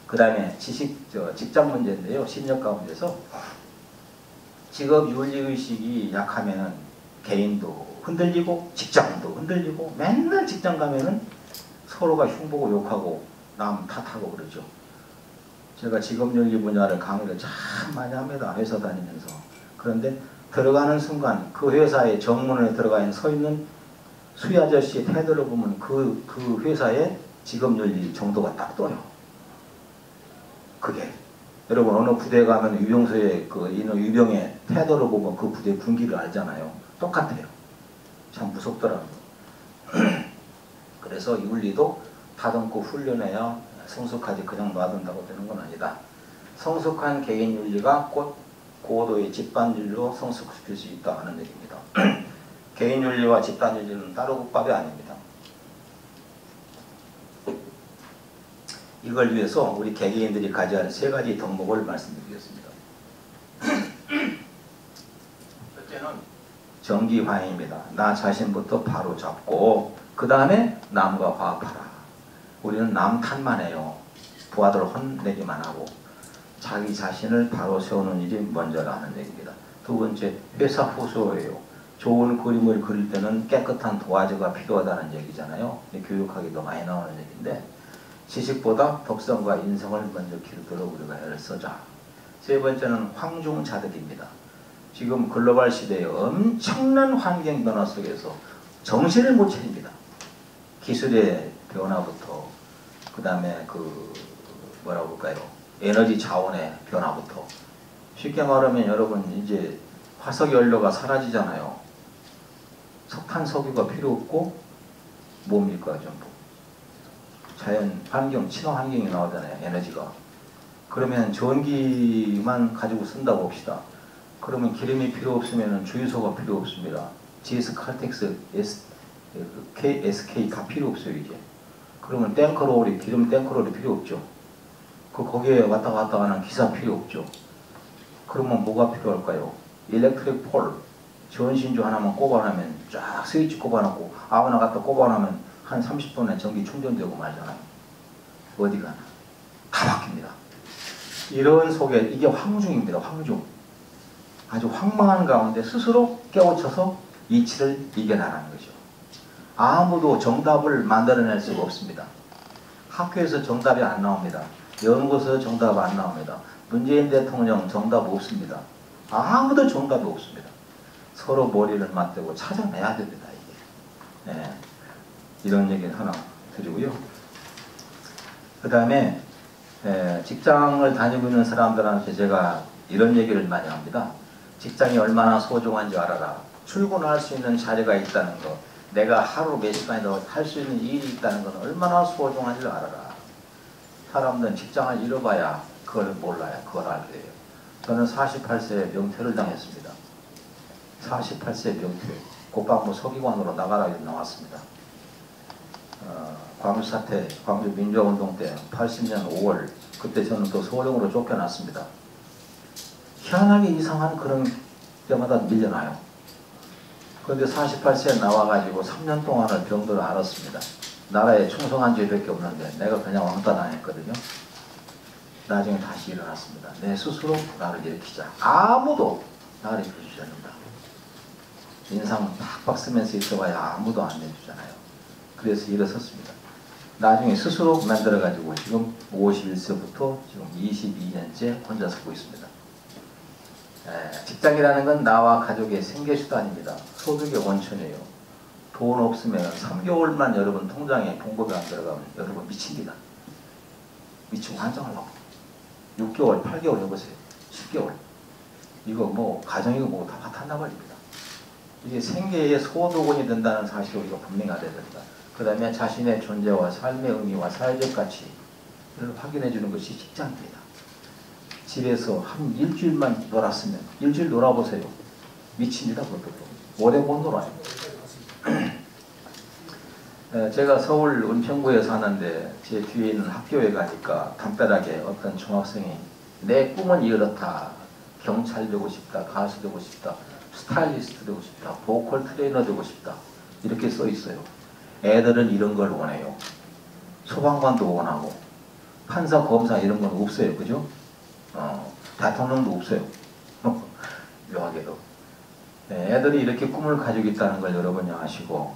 그 다음에 직장 문제인데요. 심리학 가운데서 직업 윤리의식이 약하면은 개인도 흔들리고 직장도 흔들리고 맨날 직장 가면은 서로가 흉보고 욕하고 남 탓하고 그러죠. 제가 직업윤리 분야를 강의를 참 많이 합니다. 회사 다니면서. 그런데 들어가는 순간 그 회사의 정문에 들어가 서 있는 수희 아저씨의 태도를 보면 그 회사의 직업윤리 정도가 딱 떠요. 그게 여러분 어느 부대에 가면 유병소의 유병의 태도를 보면 그 부대 분기를 알잖아요. 똑같아요. 참 무섭더라고요. 그래서 윤리도 다듬고 훈련해야 성숙하지 그냥 놔둔다고 되는 건 아니다. 성숙한 개인 윤리가 곧 고도의 집단 윤리로 성숙시킬 수 있다 하는 얘기입니다. 개인 윤리와 집단 윤리는 따로 국밥이 아닙니다. 이걸 위해서 우리 개개인들이 가져야 할 3가지 덕목을 말씀드리겠습니다. 첫째는 정기화해입니다. 나 자신부터 바로 잡고 그 다음에 남과 화합하라. 우리는 남 탓만 해요. 부하들 혼내기만 하고 자기 자신을 바로 세우는 일이 먼저라 하는 얘기입니다. 두 번째, 회사 후소예요. 좋은 그림을 그릴 때는 깨끗한 도화지가 필요하다는 얘기잖아요. 교육하기도 많이 나오는 얘기인데 지식보다 덕성과 인성을 먼저 기르도록 우리가 애를 쓰자. 세 번째는 황중자득입니다. 지금 글로벌 시대에 엄청난 환경 변화 속에서 정신을 못 차립니다. 기술의 변화부터 그 다음에 뭐라고 볼까요? 에너지 자원의 변화부터 쉽게 말하면 여러분 이제 화석 연료가 사라지잖아요. 석탄 석유가 필요 없고 뭡니까 전부 자연 환경 친화환경이 나오잖아요. 에너지가. 그러면 전기만 가지고 쓴다고 봅시다. 그러면 기름이 필요 없으면 주유소가 필요 없습니다. GS 칼텍스 SK 다 필요 없어요 이제. 그러면 탱커로리 기름 탱커로리 필요 없죠. 거기에 왔다 갔다 하는 기사 필요 없죠. 그러면 뭐가 필요할까요? 일렉트릭 폴 전신주 하나만 꼽아놓으면 쫙 스위치 꼽아놓고 아무나 갖다 꼽아놓으면 한 30분에 전기 충전되고 말잖아요. 어디 가나 다 바뀝니다. 이런 속에 이게 황중입니다. 황중. 아주 황망한 가운데 스스로 깨우쳐서 이치를 이겨나가는 거죠. 아무도 정답을 만들어낼 수가 없습니다. 학교에서 정답이 안 나옵니다. 연구소에서 정답 안 나옵니다. 문재인 대통령 정답 없습니다. 아무도 정답이 없습니다. 서로 머리를 맞대고 찾아내야 됩니다. 이게. 네. 이런 얘기를 하나 드리고요. 그 다음에 직장을 다니고 있는 사람들한테 제가 이런 얘기를 많이 합니다. 직장이 얼마나 소중한지 알아라. 출근할 수 있는 자리가 있다는 것, 내가 하루 몇 시간이라도 할 수 있는 일이 있다는 건 얼마나 소중한지를 알아라. 사람들은 직장을 잃어봐야 그걸 몰라요. 그걸 알게 돼요. 저는 48세에 명퇴를 당했습니다. 48세 명퇴. 곧바로 서기관으로 나가라 나왔습니다. 광주 사태, 광주 민주화운동 때 80년 5월 그때 저는 또 서울형으로 쫓겨났습니다. 희한하게 이상한 그런 때마다 밀려나요. 그런데 48세에 나와가지고 3년 동안을 병들을 앓았습니다. 나라에 충성한 죄밖에 없는데 내가 그냥 왕따 당했거든요. 나중에 다시 일어났습니다. 내 스스로 나를 일으키자. 아무도 나를 일으켜주지 않는다. 인상 팍팍 쓰면서 있어봐야 아무도 안 내주잖아요. 그래서 일어섰습니다. 나중에 스스로 만들어가지고 지금 51세부터 지금 22년째 혼자 살고 있습니다. 직장이라는 건 나와 가족의 생계수단입니다. 소득의 원천이에요. 돈 없으면 3개월만 여러분 통장에 봉급이 안 들어가면 여러분 미칩니다. 미치고 환장하려고. 6개월, 8개월 해보세요. 10개월. 이거 뭐 가정이고 뭐 다 파탄나버립니다. 이게 생계의 소득원이 된다는 사실을 우리가 분명히 알아야 됩니다. 그 다음에 자신의 존재와 삶의 의미와 사회적 가치를 확인해 주는 것이 직장입니다. 집에서 한 일주일만 놀았으면 일주일 놀아보세요. 미칩니다. 그것도 오래 못 놀아요. 제가 서울 은평구에 사는데 제 뒤에 있는 학교에 가니까 담벼락에 어떤 중학생이 내 꿈은 이렇다. 경찰 되고 싶다. 가수 되고 싶다. 스타일리스트 되고 싶다. 보컬 트레이너 되고 싶다. 이렇게 써 있어요. 애들은 이런 걸 원해요. 소방관도 원하고 판사, 검사 이런 건 없어요. 그죠? 대통령도 없어요. 묘하게도. 애들이 이렇게 꿈을 가지고 있다는 걸 여러분이 아시고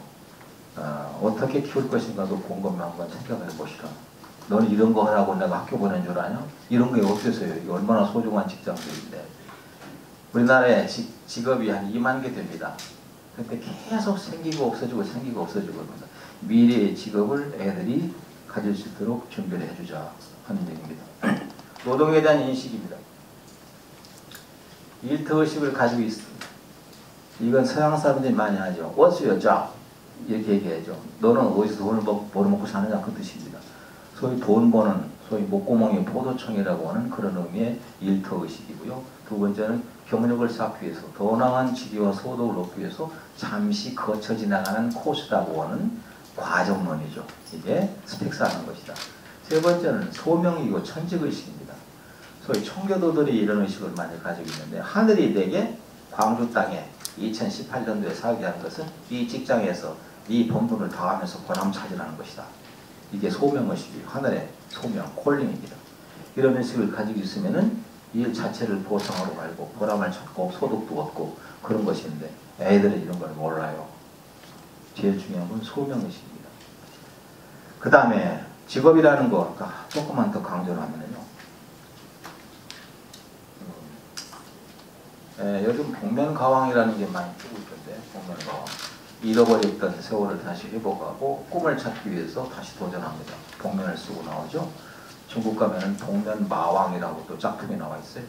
어떻게 키울 것인가도 곰곰이 한번 생각을 해보시라. 너는 이런 거 하라고 내가 학교 보낸 줄 아냐? 이런 게 없어서요. 이게 얼마나 소중한 직장들인데. 우리나라에 직업이 한 2만 개 됩니다. 근데 계속 생기고 없어지고 생기고 없어지고 합니다. 미래의 직업을 애들이 가질 수 있도록 준비를 해주자 하는 얘기입니다. 노동에 대한 인식입니다. 일터의식을 가지고 있습니다. 이건 서양 사람들이 많이 하죠. What's your job? 이렇게 얘기하죠. 너는 어디서 돈을 벌어먹고 사느냐 그 뜻입니다. 소위 돈 버는 소위 목구멍이 포도청이라고 하는 그런 의미의 일터의식이고요. 두 번째는 경력을 쌓기 위해서 더 나은 직위와 소득을 얻기 위해서 잠시 거쳐 지나가는 코스라고 하는 과정론이죠. 이게 스펙 쌓는 것이다. 세 번째는 소명이고 천직의식입니다. 소위 청교도들이 이런 의식을 많이 가지고 있는데 하늘이 내게 광주 땅에 2018년도에 살게 한 것은 이 직장에서 네 본분을 다하면서 보람 찾으라는 것이다. 이게 소명의식이에요. 하늘의 소명, 콜링입니다. 이런 의식을 가지고 있으면은 일 자체를 보상으로 알고 보람을 찾고 소득도 얻고 그런 것인데 애들은 이런 걸 몰라요. 제일 중요한 건 소명의식입니다. 그 다음에 직업이라는 거 아까 조금만 더 강조를 하면요. 요즘 복면가왕이라는 게 많이 뜨고 있던데 복면가왕. 잃어버렸던 세월을 다시 회복하고 꿈을 찾기 위해서 다시 도전합니다. 복면을 쓰고 나오죠. 중국 가면은 복면마왕이라고 또 짝퉁이 나와 있어요.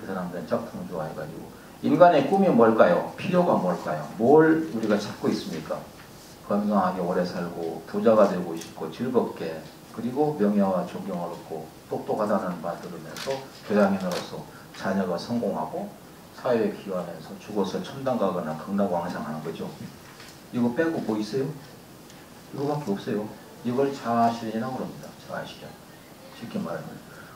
그 사람들은 짝퉁 좋아해가지고 인간의 꿈이 뭘까요? 필요가 뭘까요? 뭘 우리가 찾고 있습니까? 건강하게 오래 살고 부자가 되고 싶고 즐겁게 그리고 명예와 존경을 얻고 똑똑하다는 말 들으면서 교양인으로서 자녀가 성공하고 사회에 기여하면서 죽어서 천당 가거나 극락왕상하는 거죠. 이거 빼고 뭐 있어요? 이거밖에 없어요. 이걸 자아실현이라고 합니다. 자아실현. 쉽게 말하면.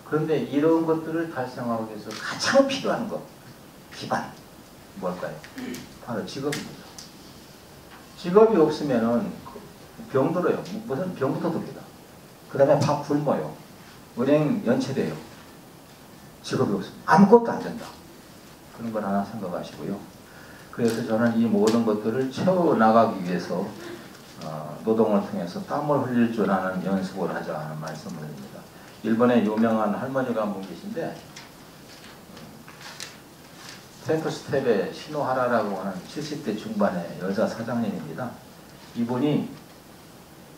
그런데 이런 것들을 달성하기 위해서 가장 필요한 것, 기반. 뭘까요? 바로 직업입니다. 직업이 없으면은 병들어요. 무슨 병부터 듭니다. 그 다음에 밥 굶어요. 은행 연체돼요. 직업이 없으면 아무것도 안 된다. 그런 걸 하나 생각하시고요. 그래서 저는 이 모든 것들을 채워나가기 위해서 노동을 통해서 땀을 흘릴 줄 아는 연습을 하자 하는 말씀을 드립니다. 일본에 유명한 할머니가 한 분 계신데 템플스텝의 시노하라라고 하는 70대 중반의 여자 사장님입니다. 이분이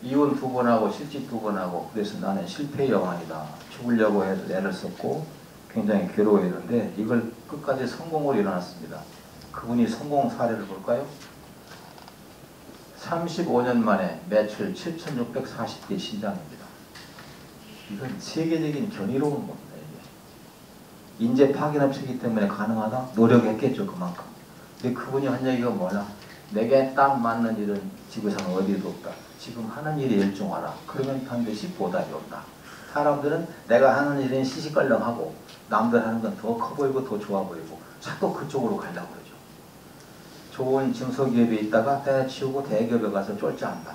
이혼 2번하고 실직 2번하고 그래서 나는 실패의 여왕이다. 죽으려고 애를 썼고 굉장히 괴로워했는데 이걸 끝까지 성공으로 일어났습니다. 그분이 성공 사례를 볼까요? 35년 만에 매출 7,640개 신장입니다. 이건 세계적인 견이로운 겁니다. 이게. 인재 파견업체이기 때문에 가능하다? 노력했겠죠. 그만큼. 근데 그분이 한 얘기가 뭐냐? 내게 딱 맞는 일은 지구상에 어디에도 없다. 지금 하는 일에 열중하라. 그러면 반드시 보답이 온다. 사람들은 내가 하는 일은 시시껄렁하고 남들 하는 건 더 커 보이고 더 좋아 보이고 자꾸 그쪽으로 가려고 그러죠. 좋은 중소기업에 있다가 때려치우고 대기업에 가서 쫄자한다.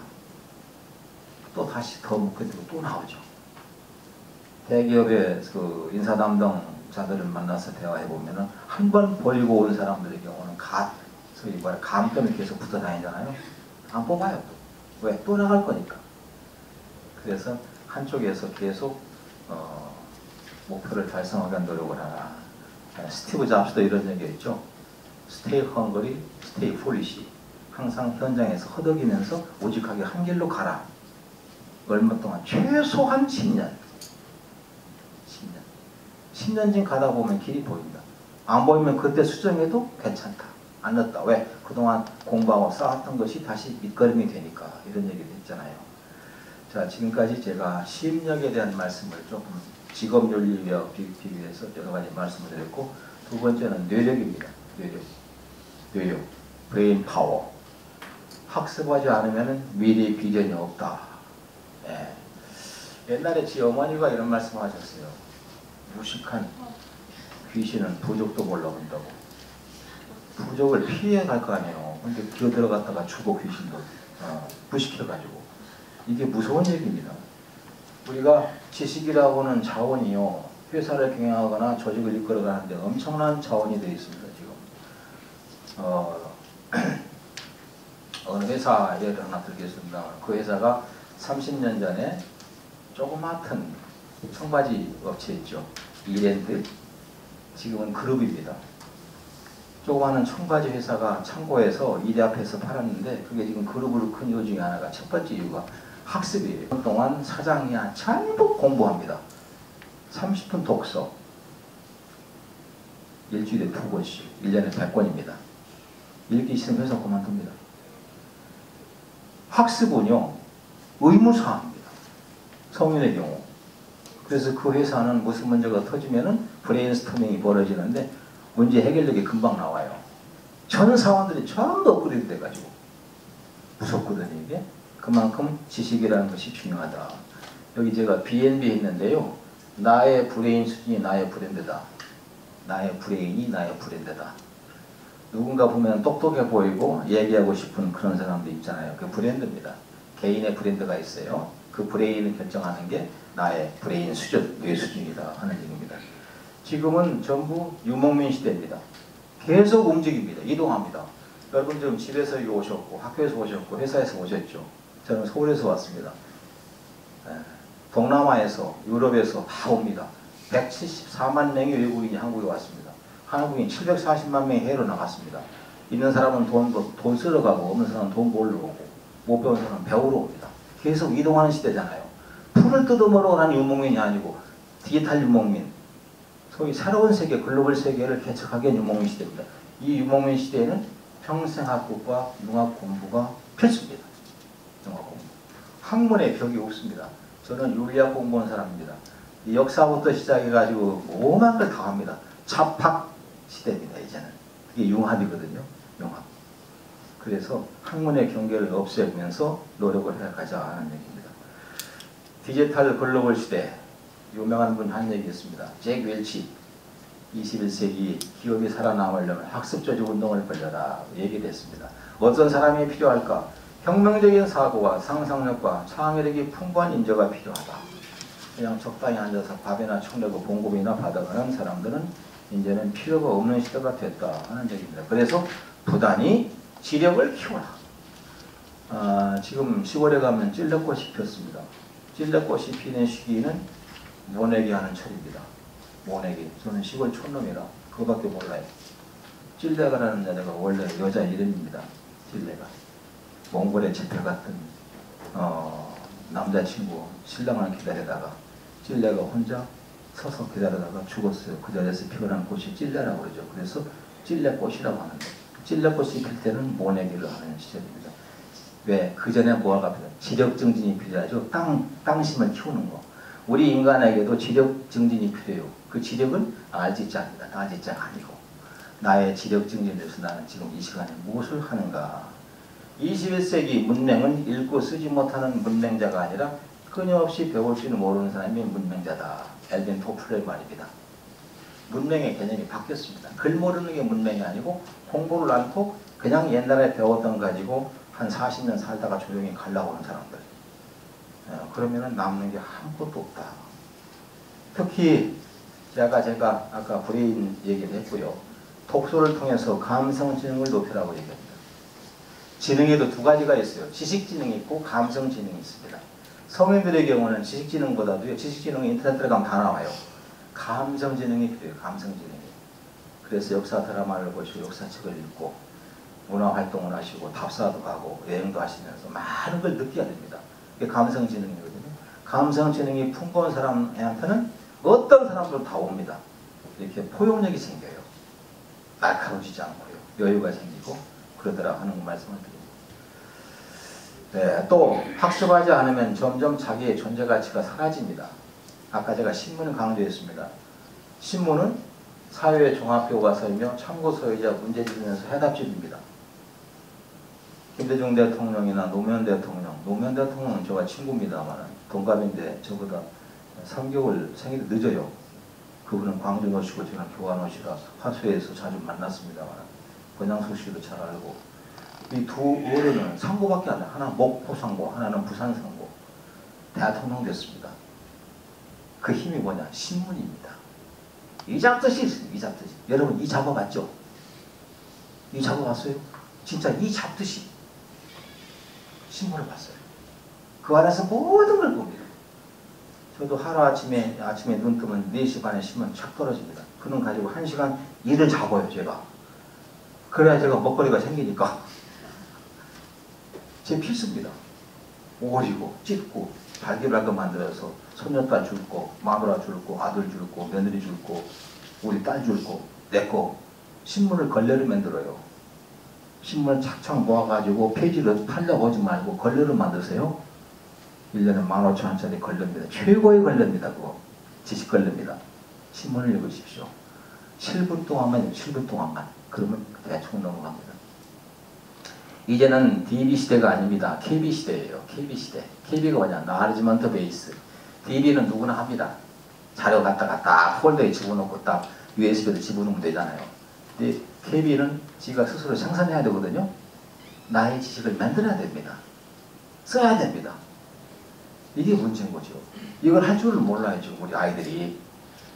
또 다시 더 묶어지고 또 나오죠. 대기업의 그 인사 담당자들을 만나서 대화해보면은 한 번 버리고 온 사람들의 경우는 소위 말해 감 때문에 계속 붙어 다니잖아요. 안 뽑아요. 또. 왜? 또 나갈 거니까. 그래서 한쪽에서 계속 목표를 달성하기 위한 노력을 하라. 스티브 잡스도 이런 얘기 했죠. Stay hungry, stay foolish. 항상 현장에서 허덕이면서 오직하게 한 길로 가라. 얼마 동안? 최소한 10년. 10년쯤 가다 보면 길이 보인다. 안 보이면 그때 수정해도 괜찮다. 안 늦다. 왜? 그동안 공부하고 쌓았던 것이 다시 밑거름이 되니까. 이런 얘기를 했잖아요. 자, 지금까지 제가 시임력에 대한 말씀을 조금 직업윤리와 비교해서 여러 가지 말씀을 드렸고, 두 번째는 뇌력입니다. 뇌력. 브레인 파워. 학습하지 않으면 미래 비전이 없다. 예. 옛날에 제 어머니가 이런 말씀을 하셨어요. 무식한 귀신은 부족도 몰라본다고. 부족을 피해 갈 거 아니에요. 근데 기어 들어갔다가 죽어 귀신도 부식해가지고. 이게 무서운 얘기입니다. 우리가 지식이라고는 자원이요. 회사를 경영하거나 조직을 이끌어가는데 엄청난 자원이 되어 있습니다. 지금. 어느 회사 예를 하나 들겠습니다. 그 회사가 30년 전에 조그마한 청바지 업체 있죠. 이랜드. 지금은 그룹입니다. 조그마한 청바지 회사가 창고에서 이대 앞에서 팔았는데 그게 지금 그룹으로 큰 이유 중에 하나가 첫 번째 이유가 학습이에요. 그동안 사장이야 전부 공부합니다. 30분 독서. 일주일에 2권씩. 1년에 100권입니다. 읽기 싫으면 회사 그만둡니다. 학습은요. 의무사항입니다. 성인의 경우. 그래서 그 회사는 무슨 문제가 터지면은 브레인스토밍이 벌어지는데 문제 해결력이 금방 나와요. 전 사원들이 전부 업그레이드 돼가지고 무섭거든요. 이게. 그만큼 지식이라는 것이 중요하다. 여기 제가 BNB 했는데요. 나의 브레인 수준이 나의 브랜드다. 나의 브레인이 나의 브랜드다. 누군가 보면 똑똑해 보이고 얘기하고 싶은 그런 사람도 있잖아요. 그 브랜드입니다. 개인의 브랜드가 있어요. 그 브레인을 결정하는 게 나의 브레인 수준, 뇌 수준이다 하는 얘기입니다. 지금은 전부 유목민 시대입니다. 계속 움직입니다. 이동합니다. 여러분 지금 집에서 오셨고 학교에서 오셨고 회사에서 오셨죠. 저는 서울에서 왔습니다. 동남아에서 유럽에서 다 옵니다. 174만 명의 외국인이 한국에 왔습니다. 한국인 740만 명이 해외로 나갔습니다. 있는 사람은 돈 쓰러 가고 없는 사람은 돈 벌러 오고 못 배운 사람은 배우러 옵니다. 계속 이동하는 시대잖아요. 풀을 뜯어먹으러 가는 유목민이 아니고 디지털 유목민, 소위 새로운 세계, 글로벌 세계를 개척하기 위한 유목민 시대입니다. 이 유목민 시대에는 평생학습과 융합 공부가 필수입니다. 융합 공부. 학문의 벽이 없습니다. 저는 윤리학 공부한 사람입니다. 이 역사부터 시작해가지고 오만 걸 다 합니다. 잡학 시대입니다. 이제는. 그게 융합이거든요. 융합. 그래서 학문의 경계를 없애면서 노력을 해가자 하는 얘기입니다. 디지털 글로벌 시대. 유명한 분이 한 얘기 있습니다. 잭 웰치. 21세기 기업이 살아남으려면 학습조직 운동을 벌여라 얘기를 했습니다. 어떤 사람이 필요할까? 혁명적인 사고와 상상력과 창의력이 풍부한 인재가 필요하다. 그냥 적당히 앉아서 밥이나 청내고 봉급이나 받아가는 사람들은 이제는 필요가 없는 시대가 됐다 하는 얘기입니다. 그래서 부단히 지력을 키워라. 지금 시골에 가면 찔레꽃이 폈습니다. 찔레꽃이 피는 시기는 모내기 하는 철입니다. 모내기. 저는 시골 촌놈이라 그거밖에 몰라요. 찔레가라는 자가 원래 여자 이름입니다. 찔레가. 몽골의 제패 같은 남자친구 신랑을 기다리다가 찔레가 혼자 서서 기다리다가 죽었어요. 그 자리에서 피어난 꽃이 찔레라고 그러죠. 그래서 찔레꽃이라고 하는데 찔레꽃이 필 때는 모내기를 하는 시절입니다. 왜? 그 전에 뭐가 필요해요? 지력 증진이 필요하죠. 땅심을 키우는 거. 우리 인간에게도 지력 증진이 필요해요. 그 지력은 알지자입니다. 나지자가 아니고 나의 지력 증진을 위해서 나는 지금 이 시간에 무엇을 하는가. 21세기 문맹은 읽고 쓰지 못하는 문맹자가 아니라 끊임없이 배울 줄을 모르는 사람이 문맹자다. 엘빈 토플러의 말입니다. 문맹의 개념이 바뀌었습니다. 글 모르는 게 문맹이 아니고 공부를 않고 그냥 옛날에 배웠던 거 가지고 한 40년 살다가 조용히 가려고 하는 사람들. 그러면은 남는 게 아무것도 없다. 특히 제가 아까 브레인 얘기를 했고요. 독서를 통해서 감성지능을 높이라고 얘기합니다. 지능에도 두 가지가 있어요. 지식지능이 있고 감성지능이 있습니다. 성인들의 경우는 지식지능보다도요. 지식지능이 인터넷 들어가면 다 나와요. 감성지능이 필요해요. 감성지능이. 그래서 역사 드라마를 보시고 역사책을 읽고 문화활동을 하시고 답사도 가고 여행도 하시면서 많은 걸 느껴야 됩니다. 그게 감성지능이거든요. 감성지능이 풍부한 사람한테는 어떤 사람도 다 옵니다. 이렇게 포용력이 생겨요. 날카로워지지 않고요. 여유가 생기고 그러더라 하는 말씀을 드립니다. 네, 또 학습하지 않으면 점점 자기의 존재 가치가 사라집니다. 아까 제가 신문을 강조했습니다. 신문은 사회의 종합교과가 서이며 참고서이자 문제집이면서 해답집입니다. 김대중 대통령이나 노무현 대통령은 저와 친구입니다만 동갑인데 저보다 3개월 생일이 늦어요. 그분은 광주 오시고 저는 교환 오시라 화수에서 자주 만났습니다만 권양숙 씨도 잘 알고 이 두 어른은 상고밖에 안 해요. 하나 목포 상고, 하나는 부산 상고. 대통령 됐습니다. 그 힘이 뭐냐? 신문입니다. 이 잡듯이 있습니다. 이 잡듯이. 여러분 이 잡아봤죠? 이 잡아봤어요? 진짜 이 잡듯이 신문을 봤어요. 그 안에서 모든 걸 봅니다. 저도 하루아침에 눈 뜨면 4시 반에 신문 착 떨어집니다. 그는 가지고 1시간 일을 잡아요, 제가. 그래야 제가 먹거리가 생기니까. 제 필수입니다. 오리고, 찢고, 발기발도 만들어서 손녀딸 줄 거, 마누라 줄 거, 아들 줄 거, 며느리 줄 거, 우리 딸 줄 거, 내 거. 신문을 걸레로 만들어요. 신문을 착착 모아가지고 페이지를 팔려고 하지 말고 걸레로 만드세요. 1년에 15,000원짜리 걸레입니다. 최고의 걸레입니다. 그거. 지식 걸레입니다. 신문을 읽으십시오. 7분 동안만, 7분 동안만. 그러면 대충 넘어갑니다. 이제는 DB 시대가 아닙니다. KB 시대예요. KB 시대. KB가 뭐냐? 나리지먼트 베이스. DB는 누구나 합니다. 자료 갖다가 딱 폴더에 집어넣고 딱 USB로 집어넣으면 되잖아요. 근데 KB는 지가 스스로 생산해야 되거든요. 나의 지식을 만들어야 됩니다. 써야 됩니다. 이게 문제인 거죠. 이걸 할 줄을 몰라요, 지금 우리 아이들이.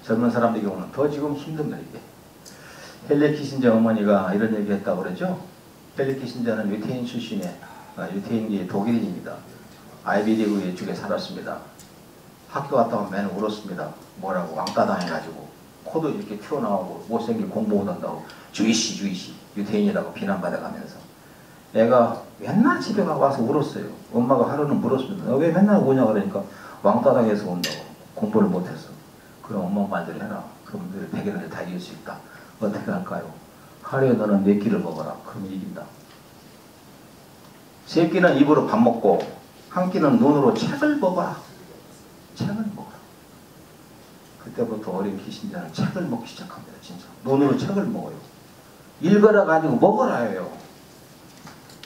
젊은 사람들 경우는 더 지금 힘듭니다, 이게. 헨리 키신저 어머니가 이런 얘기 했다고 그러죠? 헨리 키신저는 유태인 출신의, 유태인계 독일인입니다. 아이비리그 쪽에 살았습니다. 학교 갔다 오면 맨날 울었습니다. 뭐라고? 왕따 당해가지고. 코도 이렇게 튀어나오고 못생긴 공부 못한다고. 주이시, 유태인이라고 비난받아가면서. 애가 맨날 집에 가고 와서 울었어요. 엄마가 하루는 물었습니다. 너 왜 맨날 우냐 그러니까 왕따 당해서 온다고. 공부를 못해서. 그럼 엄마 말대로 해라. 그럼 늘 100일을 다 이길 수 있다. 어떻게 할까요? 하루에 너는 4끼를 먹어라. 그럼 이긴다. 3끼는 입으로 밥 먹고 한 끼는 눈으로 책을 먹어라. 책을 먹어라. 그때부터 어린 키신저는 책을 먹기 시작합니다. 진짜. 눈으로 책을 먹어요. 읽어라 가지고 먹어라 해요.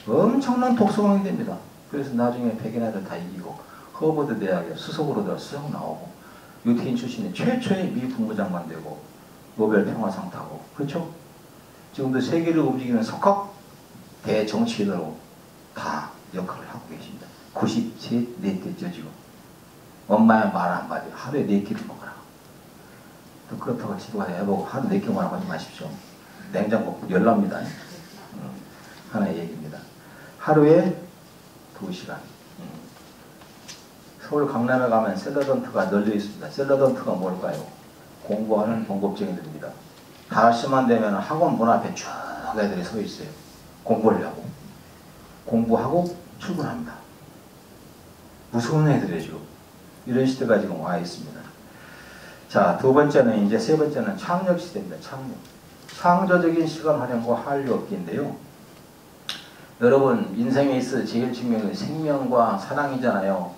엄청난 독서광이 됩니다. 그래서 나중에 백인아들 다 이기고 허버드 대학에 수석으로 수석 나오고 유태인 출신의 최초의 미 국무장관 되고 노벨 평화상 타고 그렇죠? 지금도 세계를 움직이는 석학 대정치인으로 다 역할을 하고 계십니다. 93대죠 지금. 엄마의 말 한마디 하루에 4끼를 먹어라. 또 그렇다고 집에 가서 해보고 하루 4끼 먹으라고 하지 마십시오. 냉장고 열납니다. 하나의 얘기입니다. 하루에 2시간. 서울 강남에 가면 샐러던트가 널려 있습니다. 샐러던트가 뭘까요? 공부하는 봉급쟁이들입니다. 5시만 되면 학원 문 앞에 쭉 애들이 서 있어요. 공부를 하고. 공부하고 출근합니다. 무서운 애들이죠. 이런 시대가 지금 와 있습니다. 자, 두 번째는 이제 세 번째는 창력 시대입니다. 창력. 창조적인 시간 활용과 한류 업계인데요. 여러분 인생에 있어 제일 중요한 건 생명과 사랑이잖아요.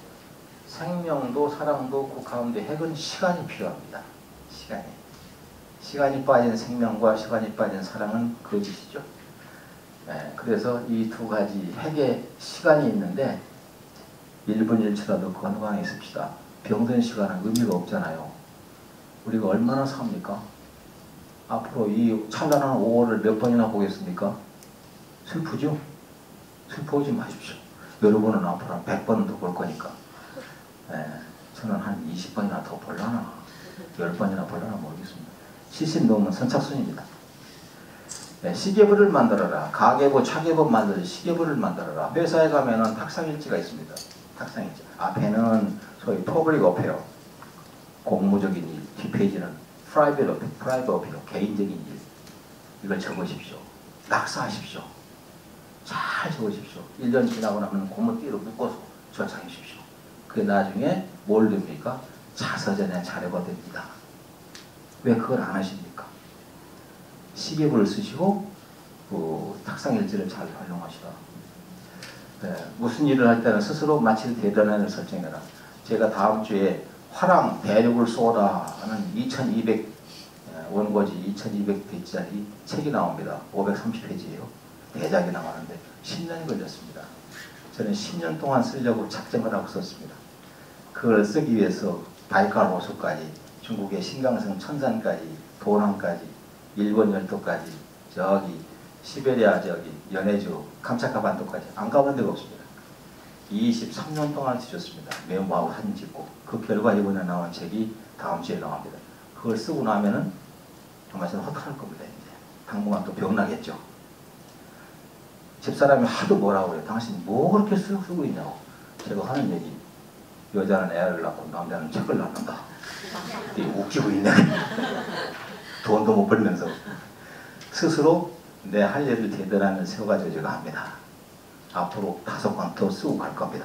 생명도 사랑도 그 가운데 핵은 시간이 필요합니다. 시간이 빠진 생명과 시간이 빠진 사랑은 거짓이죠. 네, 그래서 이 두 가지 핵에 시간이 있는데 1분 1초라도 건강하게 씁시다. 병든 시간은 의미가 없잖아요. 우리가 얼마나 삽니까? 앞으로 이 찬란한 5월을 몇 번이나 보겠습니까? 슬프죠? 슬퍼하지 마십시오. 여러분은 앞으로 한 100번은 더 볼 거니까. 네, 저는 한 20번이나 더 볼라나 10번이나 볼라나 모르겠습니다. 70 넘으면 선착순입니다. 네, 시계부를 만들어라. 가계부, 차계부 만들어 시계부를 만들어라. 회사에 가면은 탁상일지가 있습니다. 탁상일지. 앞에는 소위 퍼블릭 어페어, 공무적인 일, 뒷페이지는 프라이빗 어페어, 개인적인 일. 이걸 적으십시오. 낙서하십시오. 잘 적으십시오. 1년 지나고 나면 고무띠로 묶어서 저장하십시오. 그 나중에 뭘 됩니까? 자서전에 자료가 됩니다. 왜 그걸 안 하십니까? 시계부를 쓰시고 탁상일지를 잘 활용하시라. 네, 무슨 일을 할 때는 스스로 마치 대단한을 설정해라. 제가 다음 주에 화랑 대륙을 쏘다 하는 2200 원고지 2200페이지짜리 책이 나옵니다. 530페이지예요. 대작이 나가는데 10년이 걸렸습니다. 저는 10년 동안 쓰려고 작정을 하고 썼습니다. 그걸 쓰기 위해서 바이칼 호수까지, 중국의 신강성 천산까지, 도남까지, 일본 열도까지, 저기 시베리아 저기 연해주 캄차카 반도까지 안 가본 데가 없습니다. 23년 동안 뒤졌습니다. 메모하고 사진 찍고. 그 결과 이번에 나온 책이 다음 주에 나옵니다. 그걸 쓰고 나면은 정말 저는 허탈할 겁니다. 이제 당분간 또 병나겠죠. 집사람이 하도 뭐라고 그래요. 당신 뭐 그렇게 쓰고 있냐고. 제가 하는 얘기. 여자는 애를 낳고 남자는 책을 낳는다. 웃기고 있네. 돈도 못 벌면서. 스스로 내 할 일을 대단한 세워가지고 제가 합니다. 앞으로 5권 더 쓰고 갈 겁니다.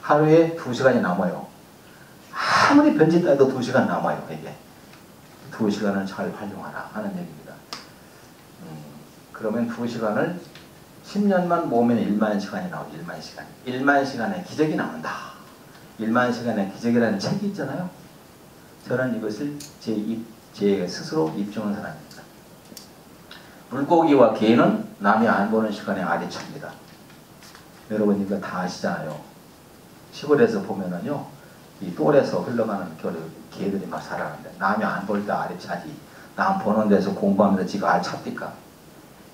하루에 2시간이 남아요. 아무리 편지 따도 2시간 남아요. 이게 2시간을 잘 활용하라 하는 얘기입니다. 그러면 2시간을 10년만 모으면 1만 시간이 나오죠. 1만 시간. 1만 시간의 기적이 나온다. 1만 시간의 기적이라는 책이 있잖아요. 저는 이것을 제 스스로 입증한 사람입니다. 물고기와 개는 남이 안 보는 시간에 알이 찹니다. 여러분 이거 다 아시잖아요. 시골에서 보면은요, 이 똘에서 흘러가는 개들이 막 살아가는데 남이 안 볼 때 알이 차지. 남 보는 데서 공부하면서 지가 알 찹니까?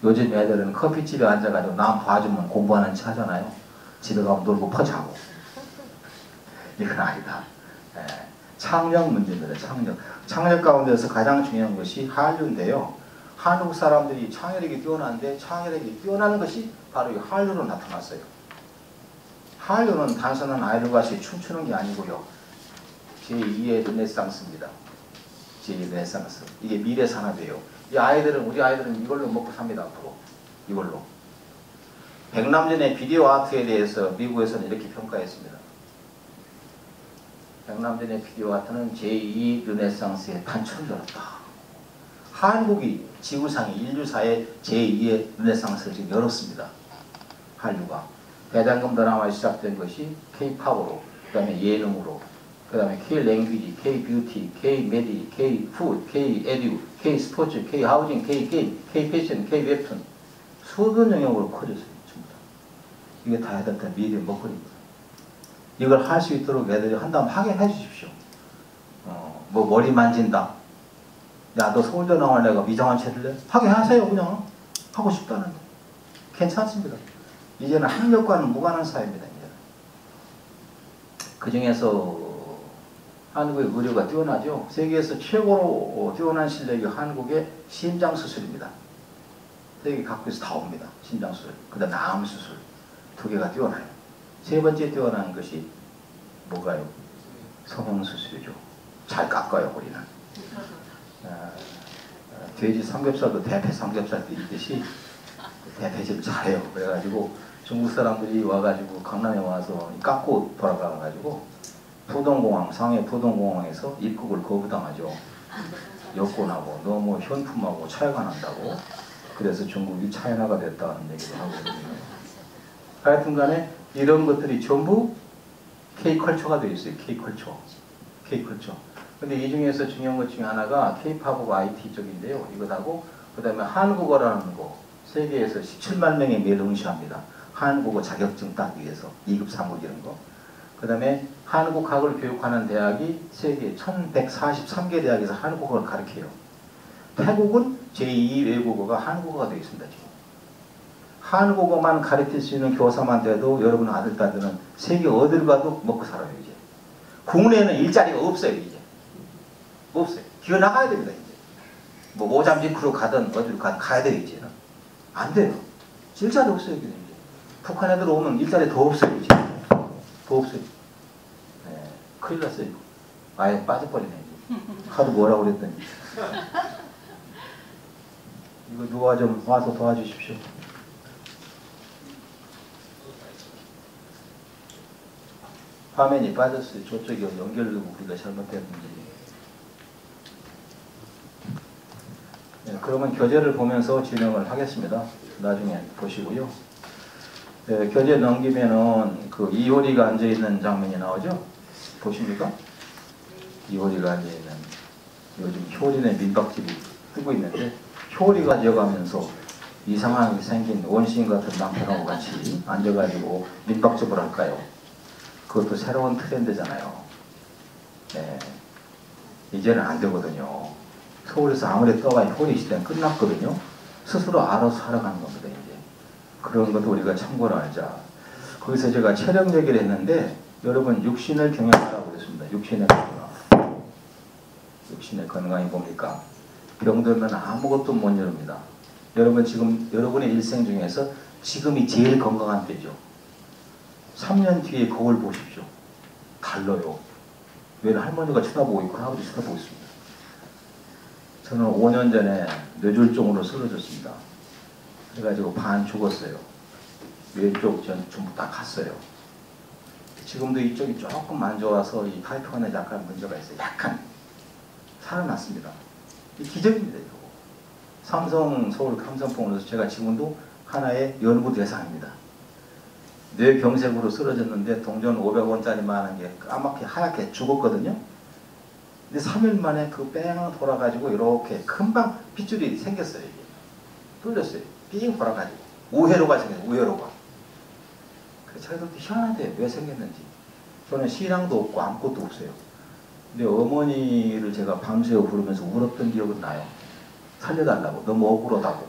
요즘 애들은 커피집에 앉아가지고 남 봐주면 공부하는 체 하잖아요. 집에 가면 놀고 퍼자고. 이건 아니다. 창력 문제입니다. 창력 가운데서 가장 중요한 것이 한류인데요. 한국 사람들이 창의력이 뛰어난데 창의력이 뛰어나는 것이 바로 이 한류로 나타났어요. 한류는 단순한 아이돌 가수에 춤추는 게 아니고요. 제2의 르네상스입니다. 제2의 르네상스. 이게 미래 산업이에요. 우리 아이들은 이걸로 먹고 삽니다. 앞으로. 이걸로. 백남전의 비디오 아트에 대해서 미국에서는 이렇게 평가했습니다. 백남전의 비디오 아트는 제2 르네상스의 단초를 열었다. 한국이 지구상의 인류사의 제2의 르네상스를 지금 열었습니다. 한류가. 대장금 드라마 시작된 것이 K-팝으로, 그 다음에 예능으로, 그 다음에 K-랭귀지, K-뷰티, K-메디, K-푸드, K-에듀, K-스포츠, K-하우징, K-게임, K-패션, K-웹툰 수많은 영역으로 커졌습니다. 이게 다 해야 될 미래 먹거리입니다. 이걸 할 수 있도록 애들이 한다면 하게 해주십시오. 뭐 머리 만진다. 야, 너 서울대 나올 내가 미장원 채를래? 하게 하세요. 그냥 하고 싶다는데 괜찮습니다. 이제는 학력과는 무관한 사회입니다. 이제. 그 중에서 한국의 의료가 뛰어나죠. 세계에서 최고로 뛰어난 실력이 한국의 심장수술입니다. 세계 각국에서 다 옵니다. 심장수술, 그 다음 암수술 2개가 뛰어나요. 세 번째 뛰어난 것이 뭐가요? 성형수술이죠. 잘 깎아요. 우리는. 돼지 삼겹살도 대패 삼겹살도 있듯이 대패질 잘해요. 그래가지고 중국 사람들이 와가지고 강남에 와서 깎고 돌아가가지고 푸동공항, 상해 푸동공항에서 입국을 거부당하죠. 여권하고 너무 현품하고 차이가 난다고. 그래서 중국이 차이나가 됐다는 얘기를 하거든요. 하여튼간에 이런 것들이 전부 K컬처가 되어 있어요. K컬처. 근데 이 중에서 중요한 것 중에 하나가 K-팝하고 IT 쪽인데요. 이것하고 그 다음에 한국어라는 거 세계에서 17만 명이 매일 응시합니다. 한국어 자격증 따기 위해서 2급, 3급 이런 거. 그 다음에 한국학을 교육하는 대학이 세계 1143개 대학에서 한국어를 가르쳐요. 태국은 제2 외국어가 한국어가 되어 있습니다. 지금. 한국어만 가르칠 수 있는 교사만 돼도 여러분 아들, 딸들은 세계 어딜 가도 먹고 살아요. 이제. 국내에는 일자리가 없어요. 이제. 없어요. 기어나가야 됩니다. 이제. 뭐 모잠비크로 가든 어디로 가든 가야 돼요. 이제는. 안 돼요. 일자리 없어요. 이제. 북한 애들 오면 일자리 더 없어요. 이제. 더 없어요. 네, 큰일 났어요. 아예 빠져버리네. 하도 뭐라고 그랬더니. 이거 누가 좀 와서 도와주십시오. 화면이 빠졌어요. 저쪽이 연결되고 우리가 잘못했는지. 네, 그러면 교재를 보면서 진행을 하겠습니다. 나중에 보시고요. 네, 교재 넘기면은 그 이효리가 앉아있는 장면이 나오죠? 보십니까? 이효리가 앉아있는, 요즘 효리네 민박집이 뜨고 있는데, 효리가 지어가면서 이상하게 생긴 원시인 같은 남편하고 같이 앉아가지고 민박집을 할까요? 그것도 새로운 트렌드잖아요. 네. 이제는 안 되거든요. 서울에서 아무리 떠가 효리 시대는 끝났거든요. 스스로 알아서 살아가는 겁니다, 이제. 그런 것도 우리가 참고로 알자. 거기서 제가 촬영 얘기를 했는데, 여러분, 육신을 경영하라고 그랬습니다. 육신의 건강. 육신의 건강이 뭡니까? 병들면 아무것도 못 이룹니다. 여러분, 지금, 여러분의 일생 중에서 지금이 제일 건강한 때죠. 3년 뒤에 거울 보십시오. 달라요. 왜냐면 할머니가 쳐다보고 있고 할아버지 쳐다보고 있습니다. 저는 5년 전에 뇌졸중으로 쓰러졌습니다. 그래가지고 반 죽었어요. 왼쪽 전 전부 다 갔어요. 지금도 이쪽이 조금 안 좋아서 이 타이프간에 약간 문제가 있어요. 약간 살아났습니다. 이 기적입니다. 이거. 삼성 서울 삼성병원에서 제가 지금도 하나의 연구 대상입니다. 뇌경색으로 쓰러졌는데 동전 500원짜리만 하는 게 까맣게 하얗게 죽었거든요. 근데 3일 만에 그 뺑 돌아가지고 이렇게 금방 핏줄이 생겼어요. 이게. 뚫렸어요. 삥 돌아가지고. 우회로가 생겼어요. 우회로가. 그래서 저희도 희한하대요. 왜 생겼는지. 저는 신앙도 없고 아무것도 없어요. 근데 어머니를 제가 밤새워 부르면서 울었던 기억은 나요. 살려달라고. 너무 억울하다고.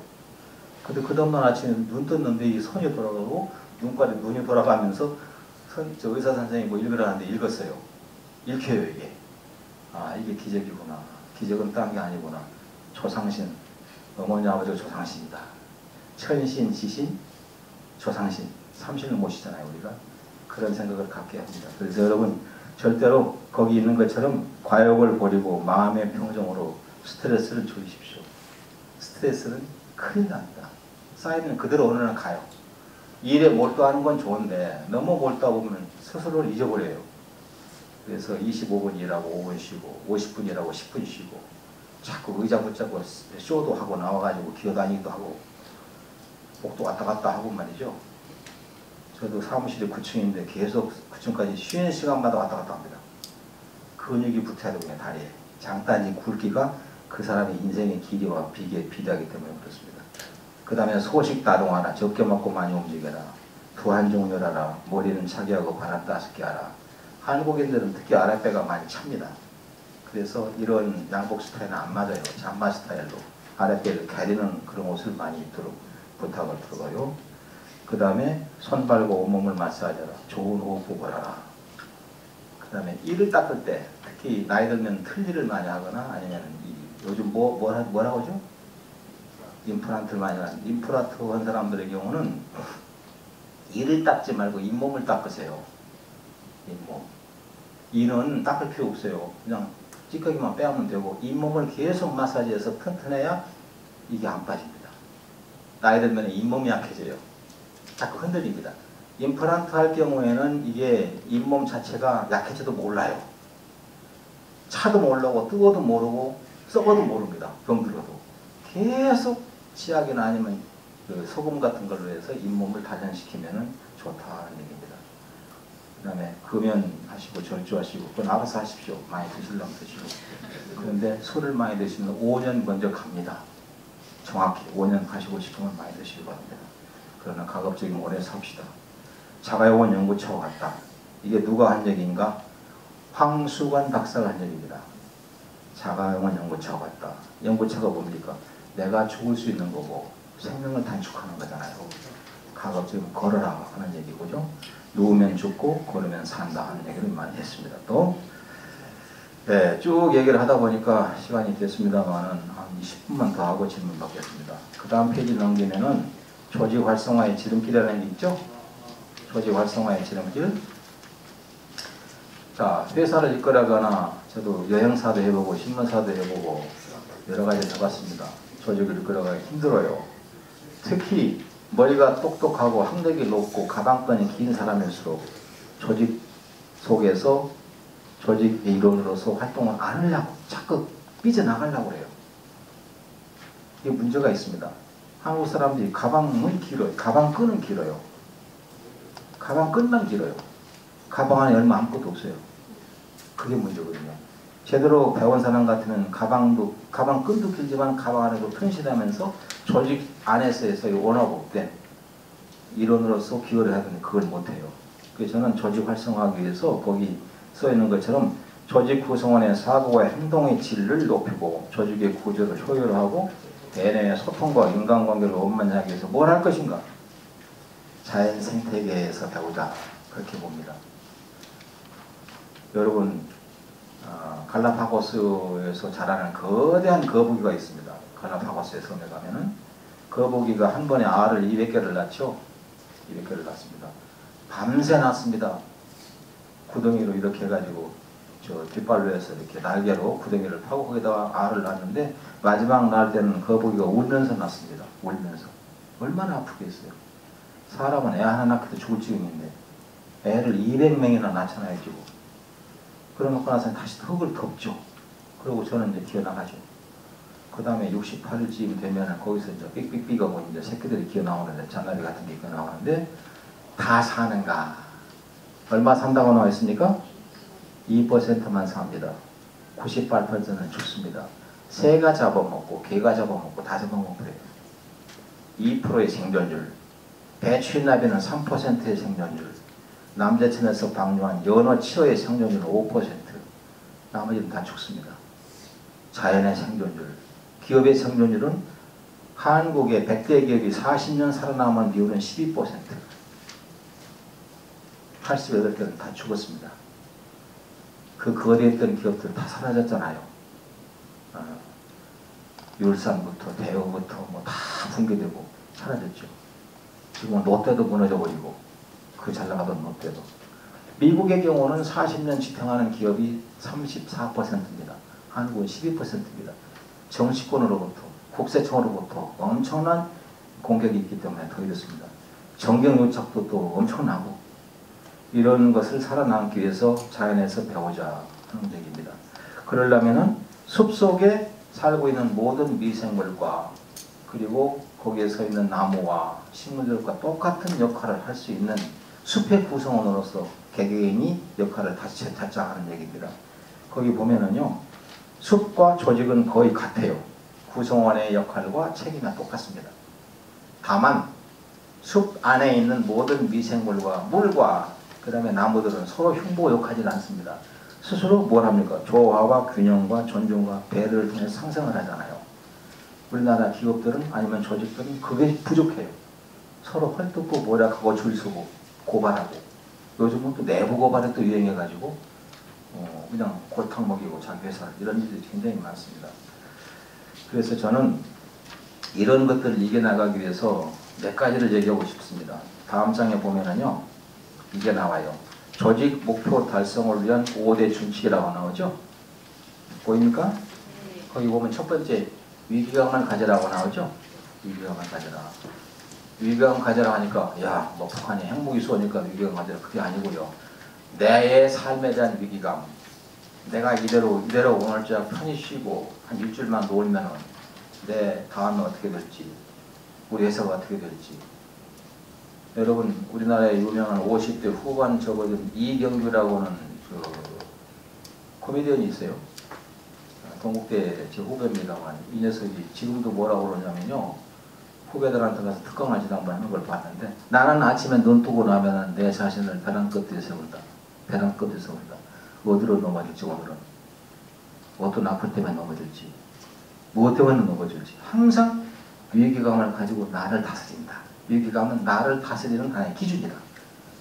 근데 그 다음날 아침에 눈 떴는데 이 손이 돌아가고 눈깔이 눈이 돌아가면서 저 의사 선생님이 뭐 읽으라는데 읽었어요. 읽혀요 이게. 아 이게 기적이구나. 기적은 딴 게 아니구나. 조상신. 어머니 아버지가 조상신이다. 천신, 지신, 조상신. 삼신을 모시잖아요 우리가. 그런 생각을 갖게 합니다. 그래서 여러분 절대로 거기 있는 것처럼 과욕을 버리고 마음의 평정으로 스트레스를 줄이십시오. 스트레스는 큰일 납니다. 쌓이면 그대로 어느 날 가요. 일에 몰두하는 건 좋은데 너무 몰두하고 보면 스스로를 잊어버려요. 그래서 25분 일하고 5분 쉬고 50분 일하고 10분 쉬고 자꾸 의자 붙잡고 쇼도 하고 나와가지고 기어다니기도 하고 복도 왔다 갔다 하고 말이죠. 저도 사무실이 9층인데 계속 9층까지 쉬는 시간마다 왔다 갔다 합니다. 근육이 붙어야 되거든요. 다리에. 장단지 굵기가 그 사람의 인생의 길이와 비례하기 때문에 그렇습니다. 그 다음에 소식 다동하라. 적게 먹고 많이 움직여라. 두한 종렬하라. 머리는 차기하고 발은 따숩게 하라. 한국인들은 특히 아랫배가 많이 찹니다. 그래서 이런 양복 스타일은 안 맞아요. 잠바 스타일로 아랫배를 가리는 그런 옷을 많이 입도록 부탁을 드려요. 그 다음에 손 발고 온몸을 마사지하라. 좋은 호흡을 하라. 그 다음에 이를 닦을 때 특히 나이 들면 틀니를 많이 하거나 아니면 요즘 뭐라고 하죠? 임플란트를 많이 하는 임플란트 한 사람들의 경우는 이를 닦지 말고 잇몸을 닦으세요. 잇몸. 이는 닦을 필요 없어요. 그냥 찌꺼기만 빼면 되고 잇몸을 계속 마사지해서 튼튼해야 이게 안 빠집니다. 나이 들면 잇몸이 약해져요. 자꾸 흔들립니다. 임플란트 할 경우에는 이게 잇몸 자체가 약해져도 몰라요. 차도 모르고 뜨거도 모르고 썩어도 모릅니다. 병들어도. 계속 치약이나 아니면 그 소금 같은 걸로 해서 잇몸을 단련시키면 좋다는 얘기입니다. 그 다음에 금연하시고 절주하시고 그건 알아서 하십시오. 많이 드시려면 드시고. 그런데 술을 많이 드시면 5년 먼저 갑니다. 정확히 5년 가시고 싶으면 많이 드시기 바랍니다. 그러나 가급적이면 오래 삽시다. 자가용은 연구처와 같다. 이게 누가 한 얘기인가? 황수관 박사가 한 얘기입니다. 자가용은 연구처와 같다. 연구처가 뭡니까? 내가 죽을 수 있는 거고 생명을 단축하는 거잖아요. 가급적이면 걸어라 하는 얘기고죠. 누우면 죽고 걸으면 산다 하는 얘기를 많이 했습니다. 또 네, 쭉 얘기를 하다 보니까 시간이 됐습니다만 한 20분만 더 하고 질문 받겠습니다. 그 다음 페이지 넘기면은 조직 활성화의 지름길이라는 게 있죠? 조직 활성화의 지름길. 자, 회사를 이끌어가거나 저도 여행사도 해보고 신문사도 해보고 여러 가지 해봤습니다. 조직을 이끌어가기 힘들어요. 특히 머리가 똑똑하고 학력이 높고 가방끈이 긴 사람일수록 조직 속에서 조직 일원으로서 활동을 안 하려고 자꾸 삐져나가려고 해요. 이게 문제가 있습니다. 한국 사람들이 가방은 길어요. 가방끈은 길어요. 가방끈만 길어요. 가방 안에 얼마 아무것도 없어요. 그게 문제거든요. 제대로 배운 사람 같으면 가방끈도 길지만 가방 안에도 튼실하면서 조직 안에서의 원업된 일원으로서 기여를 해야 되는데 그걸 못해요. 그래서 저는 조직 활성화하기 위해서 거기 써있는 것처럼 조직 구성원의 사고와 행동의 질을 높이고 조직의 구조를 효율화하고 대내의 소통과 인간관계를 원만히 하기 위해서 뭘 할 것인가? 자연 생태계에서 배우자 그렇게 봅니다. 여러분 갈라파고스에서 자라는 거대한 거북이가 있습니다. 갈라파고스의 섬에 가면은 거북이가 한 번에 알을 200개를 낳죠. 200개를 낳습니다. 밤새 낳습니다. 구덩이로 이렇게 해가지고 저 뒷발로 해서 이렇게 날개로 구덩이를 파고 거기다가 알을 낳는데 마지막 날 때는 거북이가 울면서 낳습니다. 울면서. 얼마나 아프겠어요. 사람은 애 하나 낳기도 죽을 지경인데 애를 200명이나 낳잖아요 지금. 그러놓고 나서 다시 흙을 덮죠. 그리고 저는 이제 기어나가죠. 그 다음에 68일쯤 되면 거기서 이제 삑삑삑하고 이제 새끼들이 기어나오는데 잔나비 같은 게 기어나오는데 다 사는가? 얼마 산다고 나와 있습니까? 2%만 삽니다. 98%는 죽습니다. 새가 잡아먹고 개가 잡아먹고 다 잡아먹어요. 2%의 생존율. 배추나비는 3%의 생존율. 남재천에서 방류한 연어 치어의 생존율은 5%. 나머지는 다 죽습니다. 자연의 생존율. 기업의 생존율은 한국의 100대 기업이 40년 살아남은 비율은 12%. 88개는 다 죽었습니다. 그 거대했던 기업들 다 사라졌잖아요. 율산부터 대우부터 뭐 다 붕괴되고 사라졌죠. 지금은 롯데도 무너져버리고 그 잘나가던 롯데도. 미국의 경우는 40년 지탱하는 기업이 34%입니다. 한국은 12%입니다. 정치권으로부터 국세청으로부터 엄청난 공격이 있기 때문에 더 이렇습니다. 정경유착도 또 엄청나고 이런 것을 살아남기 위해서 자연에서 배우자 하는 얘기입니다. 그러려면은 숲속에 살고 있는 모든 미생물과 그리고 거기에 서 있는 나무와 식물들과 똑같은 역할을 할 수 있는 숲의 구성원으로서 개개인이 역할을 다짜 하는 얘기입니다. 거기 보면은요, 숲과 조직은 거의 같아요. 구성원의 역할과 책임이 똑같습니다. 다만 숲 안에 있는 모든 미생물과 물과 그 다음에 나무들은 서로 흉보역하지 않습니다. 스스로 뭘 합니까? 조화와 균형과 존중과 배려를 통해서 상생을 하잖아요. 우리나라 기업들은 아니면 조직들은 그게 부족해요. 서로 헐뜯고 모략하고 줄서고 고발하고 요즘은 또 내부 고발이 또 유행해가지고 그냥 골탕 먹이고 자기 회사 이런 일들이 굉장히 많습니다. 그래서 저는 이런 것들을 이겨나가기 위해서 몇 가지를 얘기하고 싶습니다. 다음 장에 보면은요 이게 나와요. 조직 목표 달성을 위한 5대 준칙이라고 나오죠. 보입니까? 거기 보면 첫 번째 위기감을 가져라고 나오죠. 위기감을 가져라. 위기감 가져라 하니까 야, 뭐 북한이 핵무기 쏘니까 위기감 가져라. 그게 아니고요. 내 삶에 대한 위기감. 내가 이대로 오늘 저 편히 쉬고 한 일주일만 놀면은 내 다음에 어떻게 될지, 우리 회사가 어떻게 될지. 여러분 우리나라에 유명한 50대 후반 접어든 이경규라고는 그 코미디언이 있어요. 동국대 제 후배입니다만 이 녀석이 지금도 뭐라고 그러냐면요. 후배들한테 가서 특강을 지난번에 하는 걸 봤는데 나는 아침에 눈 뜨고 나면 내 자신을 벼랑 끝에 세운다. 벼랑 끝에 세운다. 어디로 넘어질지 오늘은. 어떤 아플 때문에 넘어질지. 무엇 때문에 넘어질지. 항상 위기감을 가지고 나를 다스린다. 위기감은 나를 다스리는 하나의 기준이다.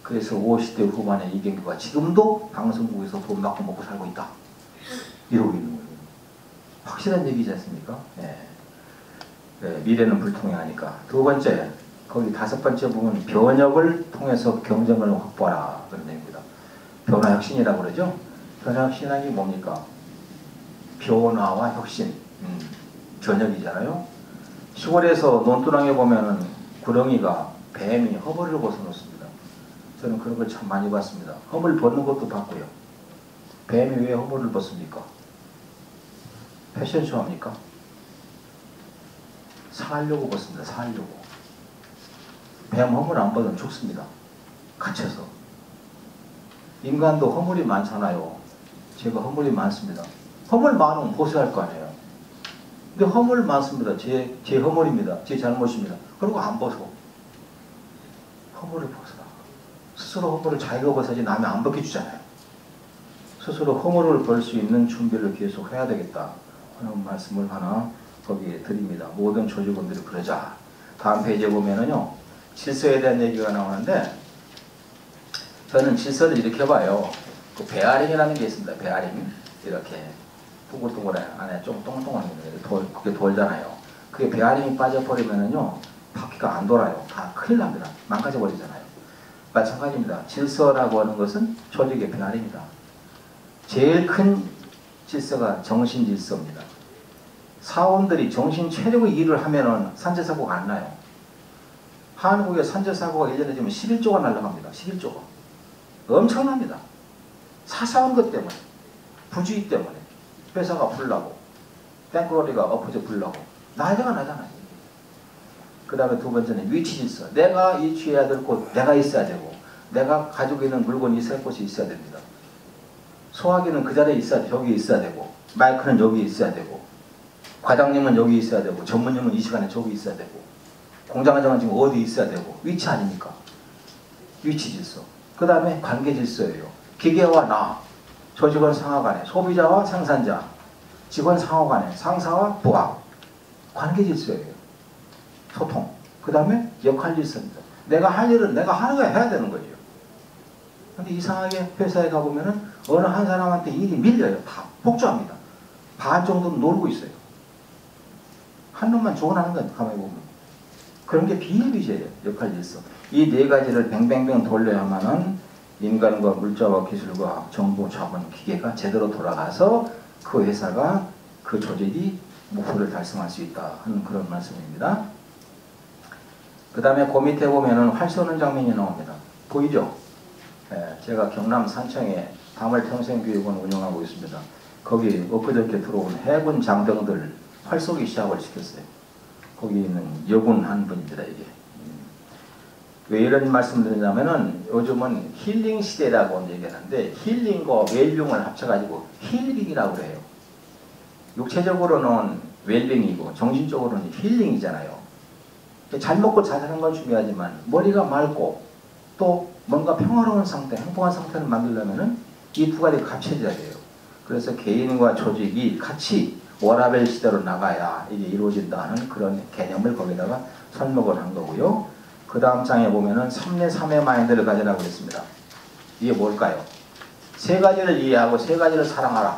그래서 50대 후반의 이경규가 지금도 방송국에서 돈 받고 먹고 살고 있다. 이러고 있는 거예요. 확실한 얘기지 않습니까? 네. 네, 미래는 불통행하니까. 두 번째, 거기 다섯 번째 부분 변혁을 통해서 경쟁을 확보하라 그런 얘기입니다. 변화 혁신이라고 그러죠. 변화신학이 뭡니까? 변화와 혁신, 저녁이잖아요. 시골에서 논두렁에 보면은 구렁이가 뱀이 허물을 벗어놓습니다. 저는 그런 걸 참 많이 봤습니다. 허물 벗는 것도 봤고요. 뱀이 왜 허물을 벗습니까? 패션쇼 합니까? 살려고 벗습니다. 살려고. 뱀 허물 안 벗으면 죽습니다. 갇혀서. 인간도 허물이 많잖아요. 제가 허물이 많습니다. 허물 많으면 보수할 거 아니에요. 근데 허물 많습니다. 제 허물입니다. 제 잘못입니다. 그리고 안 벗어. 허물을 벗어라. 스스로 허물을 자기가 벗어야지 남이 안 벗겨주잖아요. 스스로 허물을 벌 수 있는 준비를 계속 해야 되겠다 하는 말씀을 하나 거기에 드립니다. 모든 조직원들이 그러자. 다음 페이지에 보면은요, 질서에 대한 얘기가 나오는데, 저는 질서를 이렇게 봐요. 그 베어링이라는 게 있습니다. 베어링. 이렇게 둥글둥글해. 안에 좀 똥똥한 게 그게 돌잖아요. 그게 베어링이 빠져버리면은요, 바퀴가 안 돌아요. 다 큰일 납니다. 망가져버리잖아요. 마찬가지입니다. 질서라고 하는 것은 조직의 베어링이다. 제일 큰 질서가 정신 질서입니다. 사원들이 정신 차리고 일을 하면은 산재사고가 안 나요. 한국의 산재사고가 1년에 지금 11조가 날아갑니다. 11조가. 엄청납니다. 사소한 것 때문에, 부주의 때문에, 회사가 불나고, 땡크로리가 엎어져 불나고, 난리가 나잖아요. 그 다음에 두 번째는 위치 질서. 내가 위치해야 될 곳, 내가 있어야 되고, 내가 가지고 있는 물건이 있을 곳이 있어야 됩니다. 소화기는 그 자리에 있어야 돼. 저기 있어야 되고, 마이크는 여기 있어야 되고, 과장님은 여기 있어야 되고, 전문님은 이 시간에 저기 있어야 되고, 공장장은 지금 어디 있어야 되고, 위치 아닙니까? 위치 질서. 그 다음에 관계 질서예요. 기계와 나, 조직원 상하 간에, 소비자와 생산자, 직원 상하 간에, 상사와 부하. 관계 질서예요. 소통. 그 다음에 역할 질서입니다. 내가 할 일은 내가 하는 거 해야 되는 거죠. 근데 이상하게 회사에 가보면은 어느 한 사람한테 일이 밀려요. 다 복주합니다. 반 정도는 놀고 있어요. 한 놈만 조언하는 거예요. 가만히 보면. 그런 게 비일비재예요. 역할 질서. 이 네 가지를 뱅뱅뱅 돌려야만은 인간과 물자와 기술과 정보, 자본, 기계가 제대로 돌아가서 그 회사가, 그 조직이 목표를 달성할 수 있다 하는 그런 말씀입니다. 그 다음에 그 밑에 보면은 활 쏘는 장면이 나옵니다. 보이죠? 예, 제가 경남 산청에 다물평생교육원 운영하고 있습니다. 거기 엊그저께 들어온 해군 장병들 활 쏘기 시작을 시켰어요. 거기 있는 여군 한 분입니다. 이게. 왜 이런 말씀을 드리냐면은 요즘은 힐링 시대라고 얘기하는데 힐링과 웰빙을 합쳐가지고 힐링이라고 그래요. 육체적으로는 웰빙이고 정신적으로는 힐링이잖아요. 잘 먹고 잘 사는 건 중요하지만 머리가 맑고 또 뭔가 평화로운 상태, 행복한 상태를 만들려면은 이 두 가지가 갖춰져야 돼요. 그래서 개인과 조직이 같이 워라밸 시대로 나가야 이게 이루어진다는 그런 개념을 거기다가 설명을 한 거고요. 그 다음 장에 보면은 3내 3의 마인드를 가지라고 했습니다. 이게 뭘까요? 세 가지를 이해하고 세 가지를 사랑하라.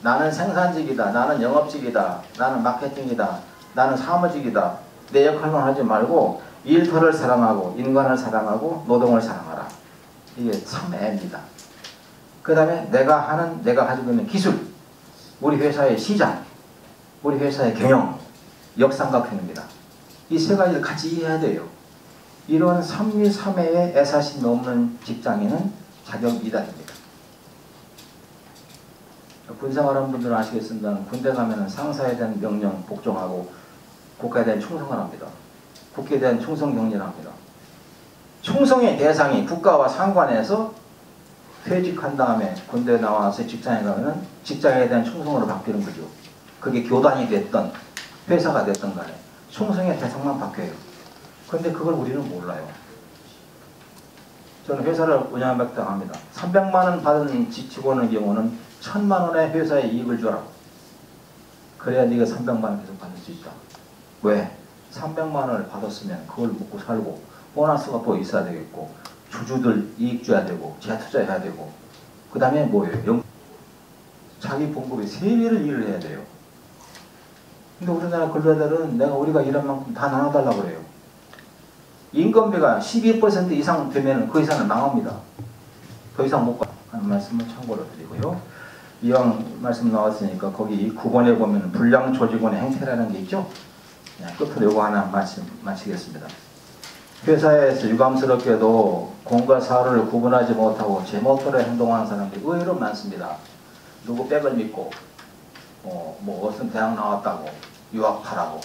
나는 생산직이다. 나는 영업직이다. 나는 마케팅이다. 나는 사무직이다. 내 역할만 하지 말고 일터를 사랑하고 인간을 사랑하고 노동을 사랑하라. 이게 3M입니다. 그 다음에 내가 가지고 있는 기술, 우리 회사의 시장, 우리 회사의 경영, 역삼각형입니다. 이 세 가지를 같이 이해해야 돼요. 이런 3위3회의 애사심이 없는 직장인은 자격 이탈입니다. 군생활하는 분들은 아시겠습니다. 군대 가면은 상사에 대한 명령 복종하고 국가에 대한 충성을 합니다. 국회에 대한 충성 경례를 합니다. 충성의 대상이 국가와 상관해서 퇴직한 다음에 군대에 나와서 직장에 가면은 직장에 대한 충성으로 바뀌는 거죠. 그게 교단이 됐던 회사가 됐던 간에 충성의 대상만 바뀌어요. 그런데 그걸 우리는 몰라요. 저는 회사를 운영하겠다고 합니다. 300만 원 받은 직원의 경우는 1000만 원의 회사에 이익을 주라. 그래야 네가 300만 원 계속 받을 수 있다. 왜? 300만 원을 받았으면 그걸 먹고 살고 보너스가 또 있어야 되겠고 주주들 이익 줘야 되고 재투자해야 되고 그 다음에 뭐예요? 자기 봉급의 3배를 일을 해야 돼요. 근데 우리나라 근로자들은 우리가 일한 만큼 다 나눠달라고 그래요. 인건비가 12% 이상 되면 그 이상은 망합니다. 더 이상 못 가. 하는 말씀을 참고로 드리고요. 이왕 말씀 나왔으니까 거기 9번에 보면 불량 조직원의 행태라는 게 있죠. 끝으로 이거 하나 마치겠습니다. 회사에서 유감스럽게도 공과 사를 구분하지 못하고 제멋대로 행동하는 사람들이 의외로 많습니다. 누구 백을 믿고 뭐 어떤 대학 나왔다고 유학하라고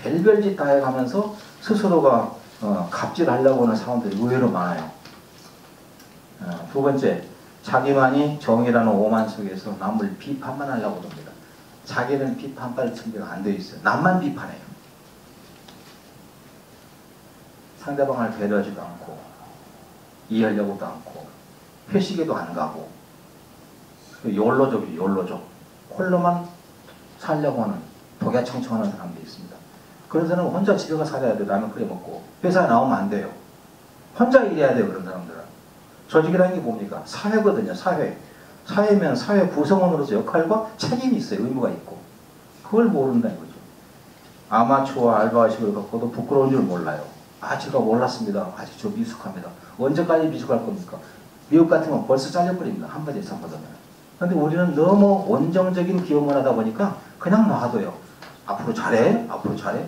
별별 짓 다 해가면서 스스로가 갑질하려고 하는 사람들이 의외로 많아요. 두 번째, 자기만이 정의라는 오만 속에서 남을 비판만 하려고 합니다. 자기는 비판할 준비가 안 되어 있어요. 남만 비판해요. 상대방을 배려하지도 않고 이해하려고도 않고 회식에도 안 가고 욜로족이 욜로족 홀로만 살려고 하는 독야청청하는 사람도 있습니다. 그런 사람은 혼자 집에 가 살아야 돼. 라면 끓여 먹고 회사에 나오면 안 돼요. 혼자 일해야 돼요. 그런 사람들은. 조직이라는 게 뭡니까? 사회거든요. 사회면 사회 구성원으로서 역할과 책임이 있어요. 의무가 있고 그걸 모른다는 거죠. 아마추어 알바식을 갖고도 부끄러운 줄 몰라요. 제가 몰랐습니다. 아직 저 미숙합니다. 언제까지 미숙할 겁니까? 미국 같으면 벌써 잘려버립니다. 한마디 잘못하면. 그런데 우리는 너무 원정적인 기업만 하다 보니까 그냥 놔둬요. 앞으로 잘해? 앞으로 잘해?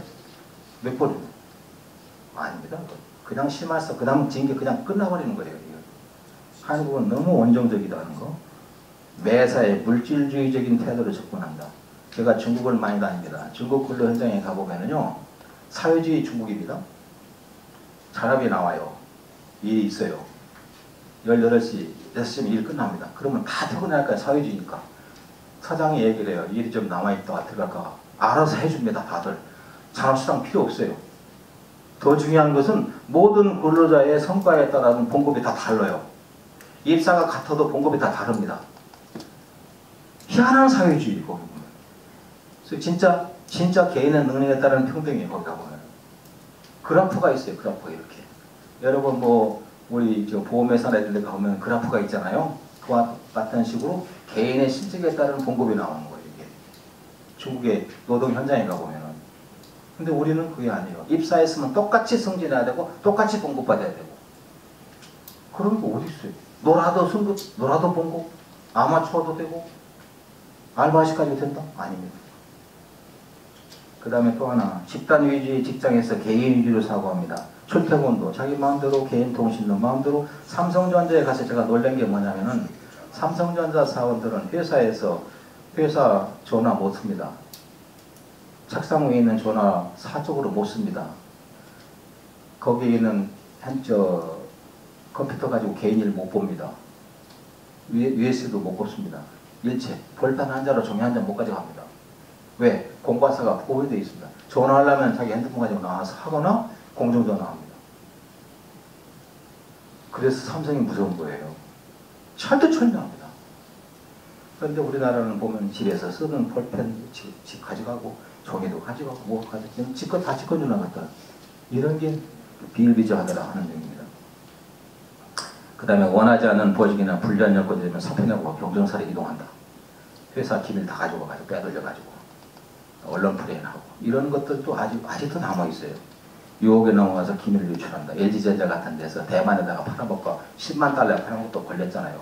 몇 번이요? 아닙니다. 그냥 심할서 그 다음 징계 그냥 끝나버리는 거예요. 한국은 너무 원정적이다는 거. 매사에 물질주의적인 태도로 접근한다. 제가 중국을 많이 다닙니다. 중국 근로 현장에 가보면요. 사회주의 중국입니다. 잔업이 나와요. 일이 있어요. 18시, 6시면 일 끝납니다. 그러면 다 퇴근할까요? 사회주의니까. 사장이 얘기를 해요. 일이 좀 남아있다. 들어갈까? 알아서 해줍니다. 다들. 잔업수당 필요 없어요. 더 중요한 것은 모든 근로자의 성과에 따라서 봉급이 다 달라요. 입사가 같아도 봉급이 다 다릅니다. 희한한 사회주의 거기 보면. 그래서 진짜 개인의 능력에 따른 평등이에요. 거기 가보면. 그래프가 있어요. 그래프가 이렇게. 여러분 우리 보험회사 애들 가보면 그래프가 있잖아요. 그와 같은 식으로 개인의 실적에 따른 봉급이 나오는 거예요. 이게. 중국의 노동 현장에 가보면은. 근데 우리는 그게 아니에요. 입사했으면 똑같이 승진해야 되고 똑같이 봉급받아야 되고. 그런 게 어디 있어요? 놀아도 승급, 놀아도 봉급, 아마추어도 되고 알바시까지 된다? 아닙니다. 그 다음에 또 하나, 집단 위주의 직장에서 개인 위주로 사고합니다. 출퇴근도 자기 마음대로, 개인 통신도 마음대로. 삼성전자에 가서 제가 놀란 게 뭐냐면은 삼성전자 사원들은 회사 전화 못 씁니다. 책상 위에 있는 전화 사적으로 못 씁니다. 거기에 있는 컴퓨터 가지고 개인 일 못 봅니다. USB도 못 뽑습니다. 일체 볼펜 한 자로 종이 한 장 못 가져갑니다. 왜? 공과사가 포함되어 있습니다. 전화하려면 자기 핸드폰 가지고 나와서 하거나 공중전화합니다. 그래서 삼성이 무서운 거예요. 철두철미합니다. 그런데 우리나라는 보면 집에서 쓰는 볼펜 집 가져가고 종이도 가져가고 뭐 가져가고 집거 다 집어주나 갖다. 이런 게 비일비재하더라 하는 얘기입니다. 그 다음에 원하지 않는 보직이나 불리한 여건이 되면 사표내고 경정사로 이동한다. 회사 기밀 다 가지고 빼돌려가지고 언론 프레임하고 이런 것들도 아직도 남아있어요. 유혹에 넘어가서 기밀을 유출한다. LG전자 같은 데서 대만에다가 팔아먹고 10만 달러 파는 것도 걸렸잖아요.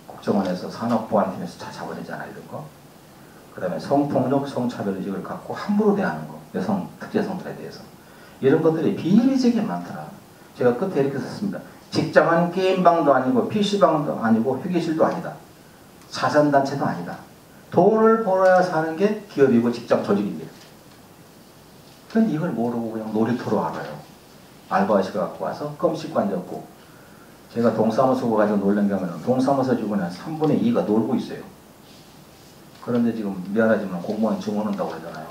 국정원에서 산업보안팀에서 잡아내잖아요. 이런 거. 그 다음에 성폭력, 성차별의식을 갖고 함부로 대하는 거. 여성 특재성들에 대해서. 이런 것들이 비일비재하게 많더라. 제가 끝에 이렇게 썼습니다. 직장은 게임방도 아니고 PC방도 아니고 회계실도 아니다. 자산단체도 아니다. 돈을 벌어야 사는 게 기업이고 직장 조직입니다. 그런데 이걸 모르고 그냥 놀이터로 알아요. 알바시가 갖고 와서 껌 씹고 앉았고 제가 동사무소 가지고 놀란 게 하면 동사무소 직원의 3분의 2가 놀고 있어요. 그런데 지금 미안하지만 공무원 증원 온다고 그러잖아요.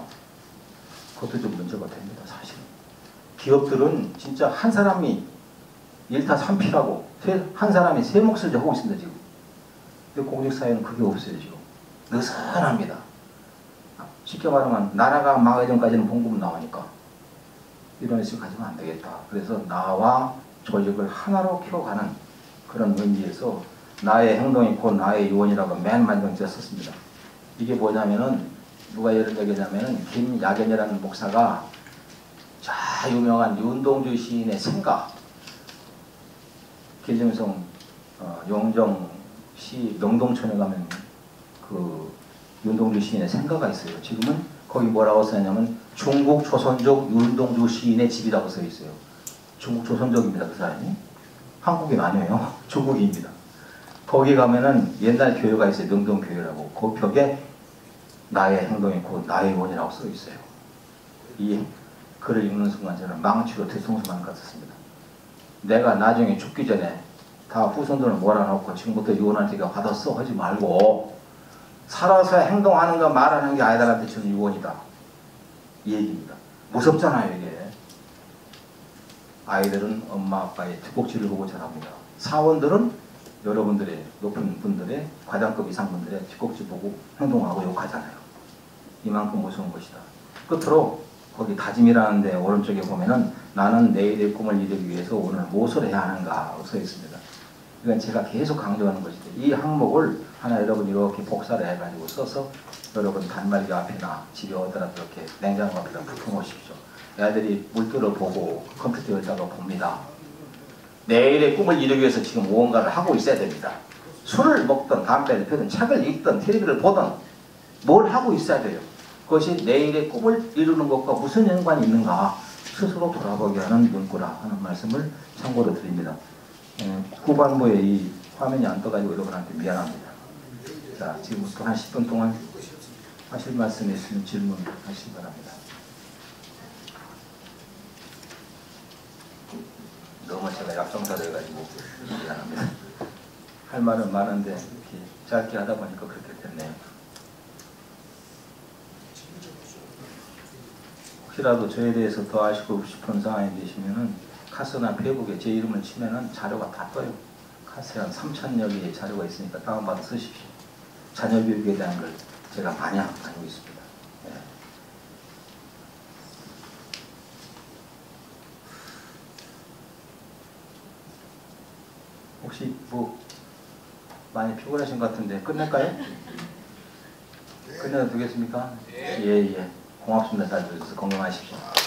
그것도 좀 문제가 됩니다. 사실은. 기업들은 진짜 한 사람이 1타 3피라고 한 사람이 세 몫을 하고 있습니다. 지금. 근데 공직사회는 그게 없어요. 지금. 느슨합니다. 쉽게 말하면 나라가 망하기 전까지는 봉급은 나오니까 이런 식으로 가지면 안 되겠다. 그래서 나와 조직을 하나로 키워가는 그런 의미에서 나의 행동이 곧 나의 유언이라고 맨 마지막에 썼습니다. 이게 뭐냐면은 누가 이런 얘기냐면은 김야견이라는 목사가 자 유명한 윤동주 시인의 생가 김정성 용정 시 명동촌에 가면 그 윤동주 시인의 생가가 있어요. 지금은 거기 뭐라고 써냐면 중국 조선족 윤동주 시인의 집이라고 써 있어요. 중국 조선족입니다. 그 사람이. 한국인 아니에요. 중국인입니다. 거기 가면은 옛날 교회가 있어요. 명동교회라고. 그 벽에 나의 행동이 곧 나의 원이라고 써 있어요. 이 글을 읽는 순간 저는 망치로 뒤통수만 같았습니다. 내가 나중에 죽기 전에 다 후손들을 몰아넣고 지금부터 유언한테가 받았어 하지 말고 살아서 행동하는 거 말하는 게 아이들한테 주는 유언이다. 이 얘기입니다. 무섭잖아요 이게. 아이들은 엄마 아빠의 뒷꼭지를 보고 자랍니다. 사원들은 여러분들의 높은 분들의 과장급 이상 분들의 뒷꼭지 보고 행동하고 욕하잖아요. 이만큼 무서운 것이다. 끝으로 거기 다짐이라는데 오른쪽에 보면은 나는 내일의 꿈을 이루기 위해서 오늘 무엇을 해야 하는가 써 있습니다. 이건 제가 계속 강조하는 것이죠. 이 항목을 하나 여러분 이렇게 복사를 해가지고 써서 여러분 단말기 앞이나 집에 오더라도 이렇게 냉장고 앞에다 붙여놓으십시오. 애들이 물들어 보고 컴퓨터 열다가 봅니다. 내일의 꿈을 이루기 위해서 지금 무언가를 하고 있어야 됩니다. 술을 먹든 담배를 피든 책을 읽든 TV를 보든 뭘 하고 있어야 돼요. 그것이 내일의 꿈을 이루는 것과 무슨 연관이 있는가 스스로 돌아보게 하는 문구라 하는 말씀을 참고로 드립니다. 후반부에 이 화면이 안 떠가지고 여러분한테 미안합니다. 자, 지금부터 한 10분 동안 하실 말씀이 있으면 질문하시기 바랍니다. 너무 제가 약정사를 해가지고 미안합니다. 할 말은 많은데 이렇게 짧게 하다 보니까 그렇게 됐네요. 혹시라도 저에 대해서 더 아시고 싶은 상황이 계시면은 카스나 페이북에 제 이름을 치면은 자료가 다 떠요. 카스에 한 3,000여 개의 자료가 있으니까 다운받아 쓰십시오. 자녀 교육에 대한 걸 제가 많이 알고 있습니다. 네. 혹시 뭐 많이 피곤하신 것 같은데 끝낼까요? 끝내도 되겠습니까? 예. 고맙습니다. 잘 들어주셔서 건강하십시오.